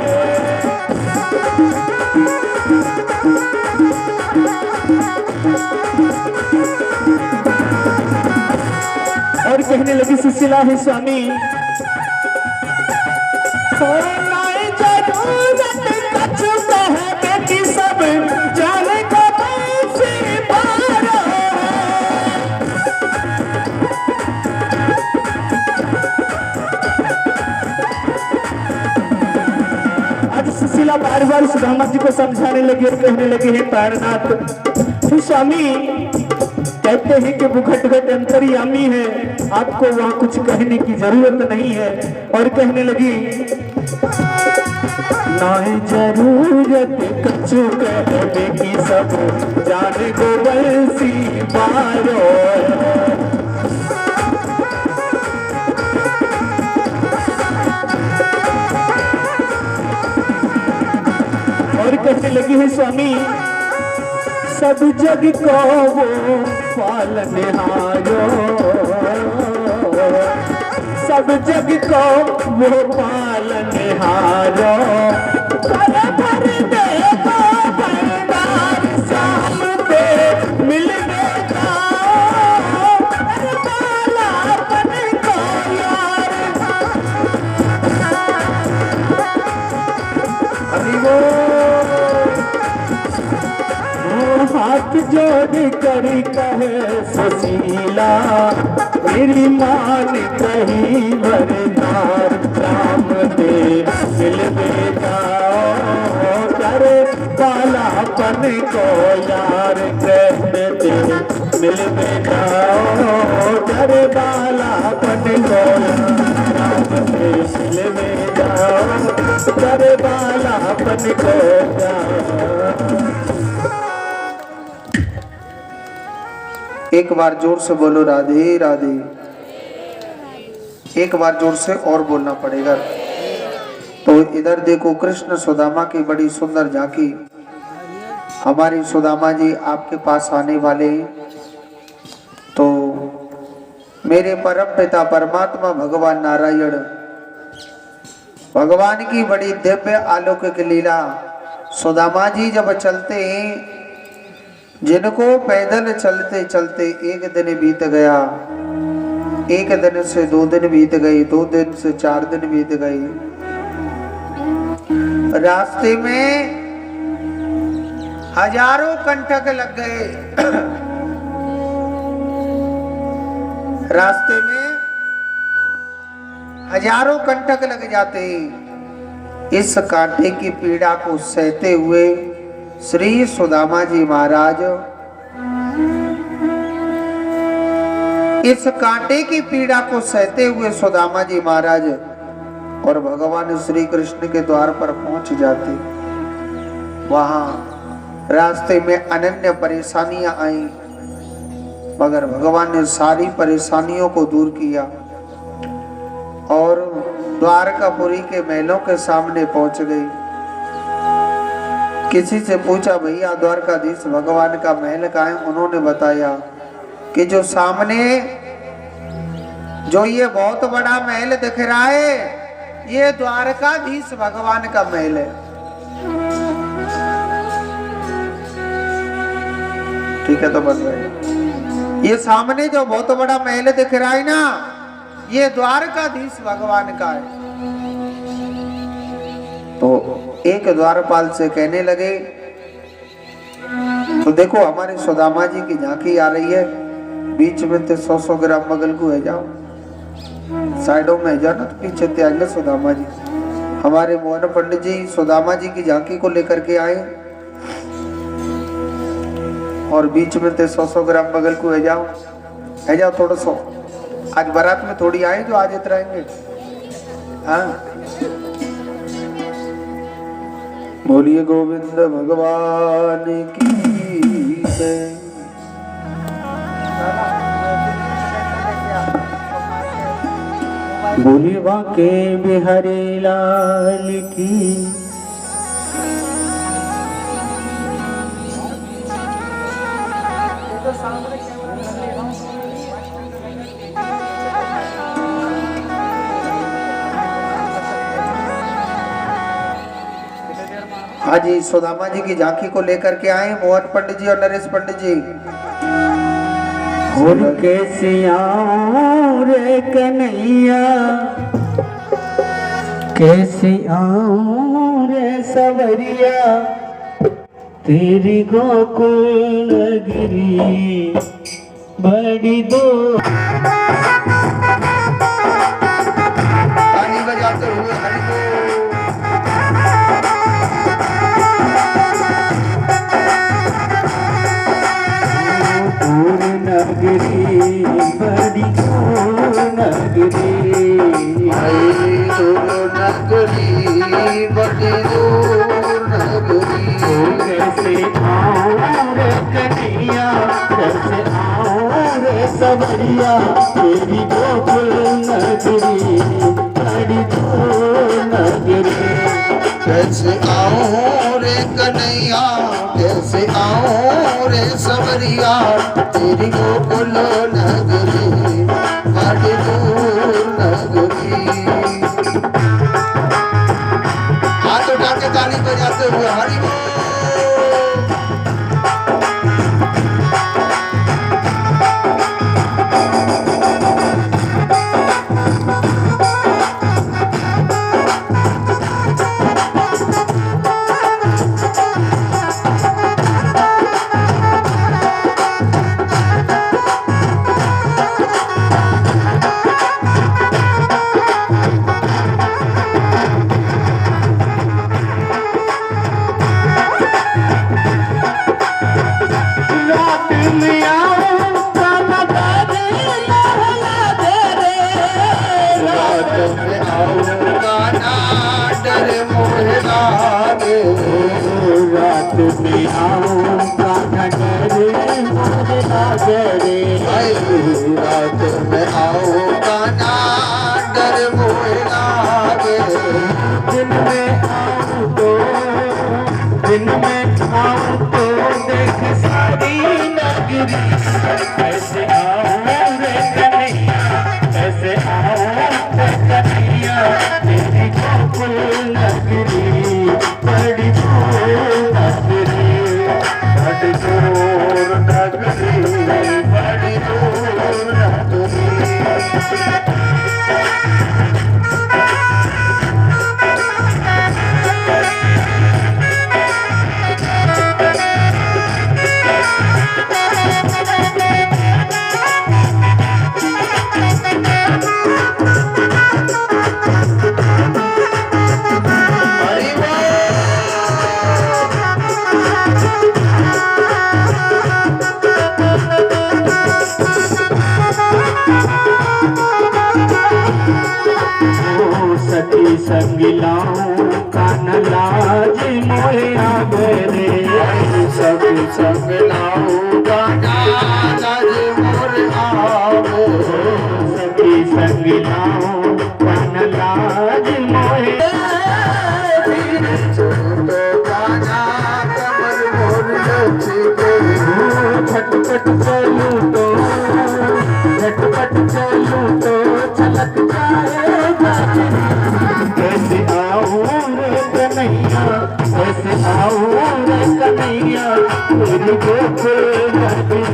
और कहने लगी सुशीला, है स्वामी कछु कहे कि सब जाने को सुशीला बार बार सुदामा जी को समझाने लगी और कहने लगे, हे प्राणनाथ स्वामी कहते हैं कि वो घट अंतर्यामी है, आपको वहां कुछ कहने की जरूरत नहीं है। और कहने लगी ना जरूरत कछु कहने की, सब जाने को बंसी मारो। और कहने लगी है स्वामी सब जग को वो पालनहारो, सब जग को वो पालनहारो, भर देखो भंडार शाम पे मिलने जाओ बालापन को यार। हाथ जोड़ कर कहे सुशीला, मेरी मान कही भरतार, राम दे मिलवे जाओ करे बालापन को यार कहते मिल में जाओ, तेरे बालापन को यार मिल में जाओ, तेरे बालापन को जाओ। एक बार जोर से बोलो राधे राधे। एक बार जोर से और बोलना पड़ेगा। तो इधर देखो कृष्ण सुदामा की बड़ी सुंदर झांकी। हमारी सुदामा जी आपके पास आने वाले हैं। तो मेरे परम पिता परमात्मा भगवान नारायण, भगवान की बड़ी दिव्य अलौकिक लीला। सुदामा जी जब चलते हैं, जिनको पैदल चलते चलते एक दिन बीत गया, एक दिन से 2 दिन बीत गए, 2 दिन से 4 दिन बीत गए। रास्ते में हजारों कंटक लग गए। रास्ते में हजारों कंटक लग जाते। इस कांटे की पीड़ा को सहते हुए श्री सुदामा जी महाराज, इस कांटे की पीड़ा को सहते हुए सुदामा जी महाराज और भगवान श्री कृष्ण के द्वार पर पहुंच जाते। वहां रास्ते में अनन्य परेशानियां आई, मगर भगवान ने सारी परेशानियों को दूर किया और द्वारकापुरी के महलों के सामने पहुंच गई। किसी से पूछा, भैया द्वारकाधीश भगवान का महल कहाँ है? उन्होंने बताया कि जो सामने जो ये बहुत बड़ा महल दिख रहा है, ये द्वारकाधीश भगवान का महल है। ठीक है, तो बन रहे। ये सामने जो बहुत बड़ा महल दिख रहा है ना, ये द्वारकाधीश भगवान का है। तो एक द्वारपाल से कहने लगे, तो देखो हमारे सुदामा जी की झांकी आ रही है, बीच में तो 100-100 ग्राम बगल को है जाओ, साइडों में है जाओ ना, तो पीछे त्याग सुदामा जी। हमारे मोहन पंडित जी सुदामा जी की झांकी को लेकर के आए और बीच में तो 100-100 ग्राम बगल को है जाओ थोड़ा सो। आज बारात में थोड़ी आए जो आज इतराएंगे। हाँ, बोलिए गोविंद भगवान की जय। बोलिए बांके बिहारी लाल की। हाँ जी, सुदामा जी की झांकी को लेकर के आए मोहन पंडित जी और नरेश पंडित जी। कैसे आऊं रे कन्हैया, कैसे आऊं रे सवरिया, तेरी गोकुल नगरी बड़ी दो। ताली बजाते हुए हरि बोल। नगरी बड़ी दूर नगरी, नगरी बड़ी दूर नगरी। कैसे आऊं रे कन्हैया, कैसे आऊं रे सवरिया, तेरी गोकुल नगरी बड़ी दूर नगरी। कैसे आऊं रे कन्हैया, कैसे आऊं रे सवरिया, तेरी गोकुल नगरी बड़ी दूर नगरी। हाथ उठा के ताली बजाते हुए हरि बोल। में आऊं काना गाने लहला दे रे, रात में आऊं गाना डर मोहे लागे, रात में आऊं काना डरे मोहे लागे रे, रात में आऊं गाना डर मोहे लागे, दिन में आऊं तो देख सारी नगरी, ऐसे आऊं रे कन्हैया, ऐसे आऊं रे कन्हैया, तेरी गोकुल नगरी बड़ी दूर नगरी, बड़ी दूर नगरी, बड़ी दूर नगरी। सखी संग लाऊं कान लाज मोहे आगे रे, सखी संग लाऊं गाना डर मोहे लागे, सखी संग लाऊं कान लाज मोहे, तो गाना कमर मोर लचके, झटपट चलूं तो झटपट चलूं तो छलक जाए गाजरी, कैसे आऊं रे कन्हैया, कैसे आऊं रे कन्हैया, तेरी गोकुल नगरी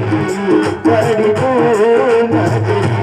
बड़ी दूर नगरी।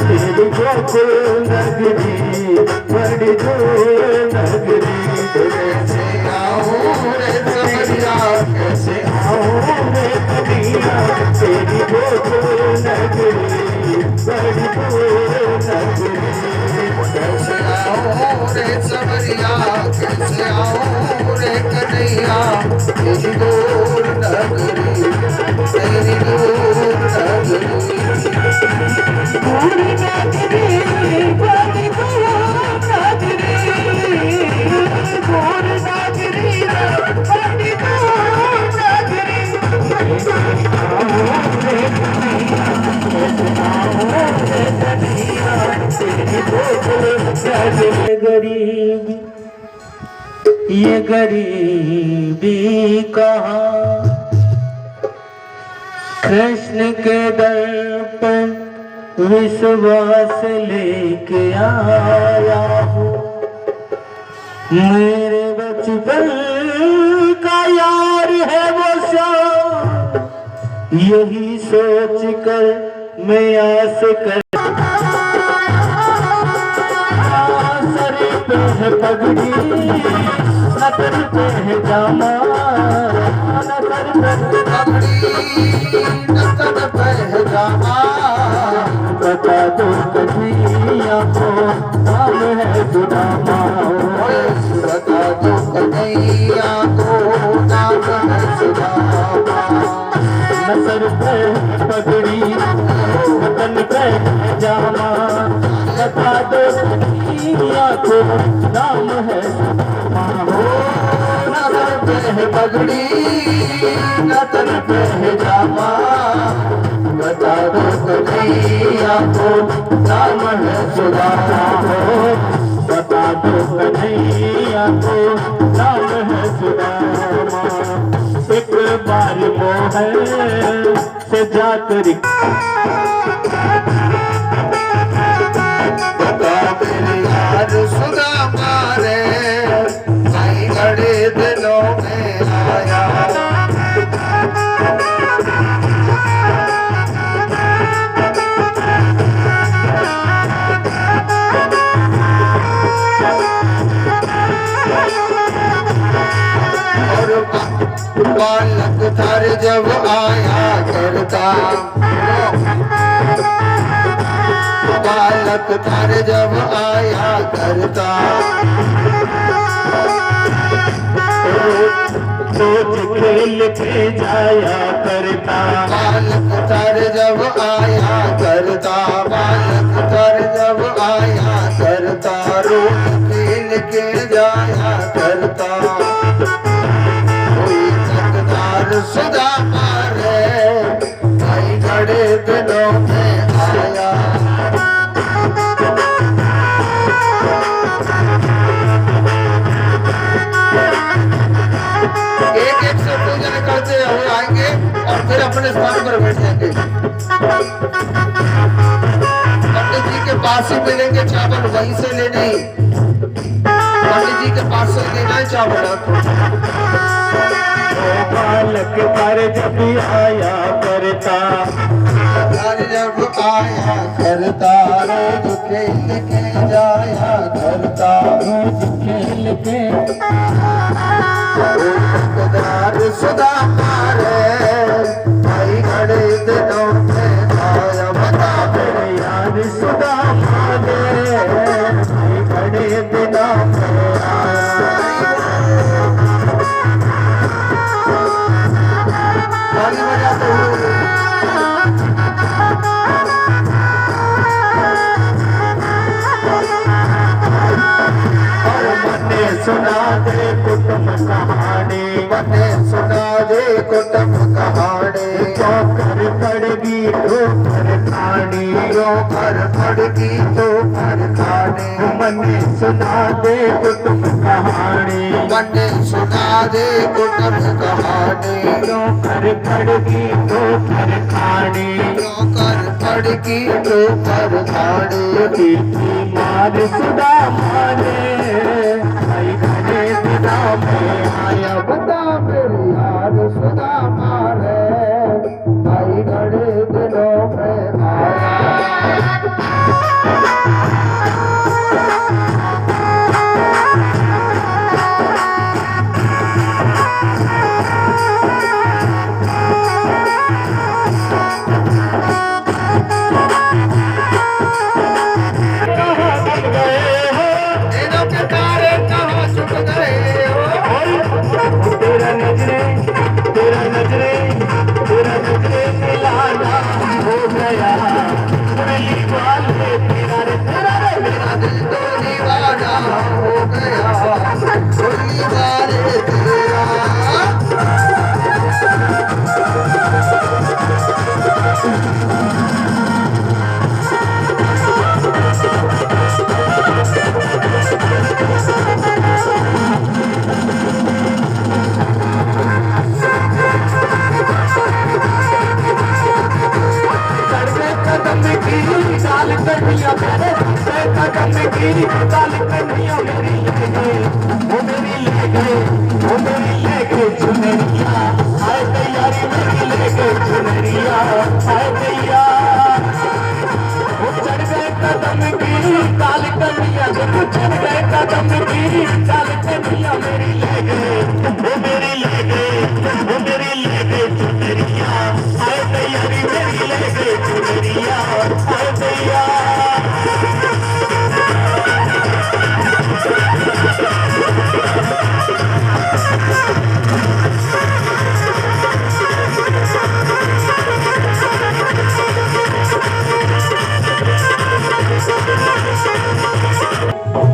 तेरी गोकुल नगरी बड़ी दूर नगरी, कैसे आऊं रे समरिया, कैसे आऊं रे कन्हैया, तेरी गोकुल नगरी बड़ी दूर नगरी, कैसे आऊं रे समरिया, कैसे आऊं रे कन्हैया, तेरी दूर नगरी, तेरी दूर नगरी, दूर नगरी बड़ी दूर नगरी, दूर नगरी बड़ी दूर नगरी, आऊं रे कन्हैया, कैसे आऊं रे कन्हैया, तेरी गोकुल नगरी। गरीबी ये गरीबी कहाँ कृष्ण के दर पर विश्वास लेके आया हूँ, मेरे बचपन का यार है वो शाम, यही सोच कर मैं आस कर, सर पे है पगड़ी नजर पे है जामा, नजर पे नजर पहजामा, बता दो कन्हैया को नाम है सुदामा, बता दो कन्हैया को नाम है सुदामा, नजर पे पगड़ी बदन पे जामा, बता दो कन्हैया को नाम है सुदामा, नजर पे पगड़ी नतन पे जावा बता दो कन्हैया को नाम है सुदामा हो बता दो कन्हैया को नाम है सुदामा एक बार मोह से जाकर बता मेरे यार सुदामा रे कई घड़े दिलों में आया बालक थार जब आया करता बालक थार जब आया करता सोच खेल के जाया करता बालक थार जब आया करता बालक थार जब आया करता रोज खेल के जाया करता सुदामा रे कई घड़े दिलों में आया एक एक से पूजन करते हुए आएंगे और फिर अपने स्थान पर बैठ जाएंगे पंडित जी के पास ही मिलेंगे चावल वहीं से लेने ही पंडित जी के पास से लेना है चावल आपको बालक पर जब आया करता जब आया करता रोज खेल के जाया करता रोज खेल के सुदामा रे कई घड़े दिनों में आया बता मेरे यार सुदामा रे कई घड़े दिनों में आया ताली बजाते हुए सुना दे कुटुंब कहानी मने सुना दे कुटुंब कहानी ठोकर पड़गी ठोकर खानी ठोकर पड़गी ठोकर खानी मने सुना दे कुटुंब कहानी मने सुना दे कुटुंब कहानी ठोकर पड़गी ठोकर खानी ठोकर पड़गी ठोकर खानी तीखी मार सुदामा ने कई घड़े दिनों में आया बता मेरे यार सुदामा रे कई घड़े दिनों में आया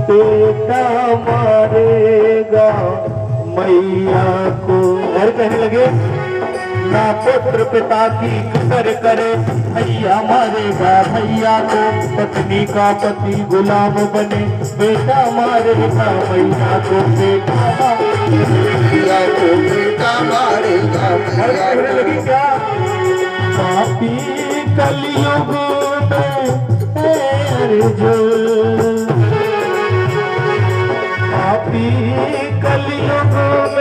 बेटा मारेगा मैया को। और कहने लगे ना पुत्र पिता की कदर करे, भैया मारेगा भैया को, पत्नी का पति गुलाम बने, बेटा मारेगा भैया को, भैया को बेटा मारेगा भैया को। क्या पापी कलयुग में अर्जुन, पापी कलयुग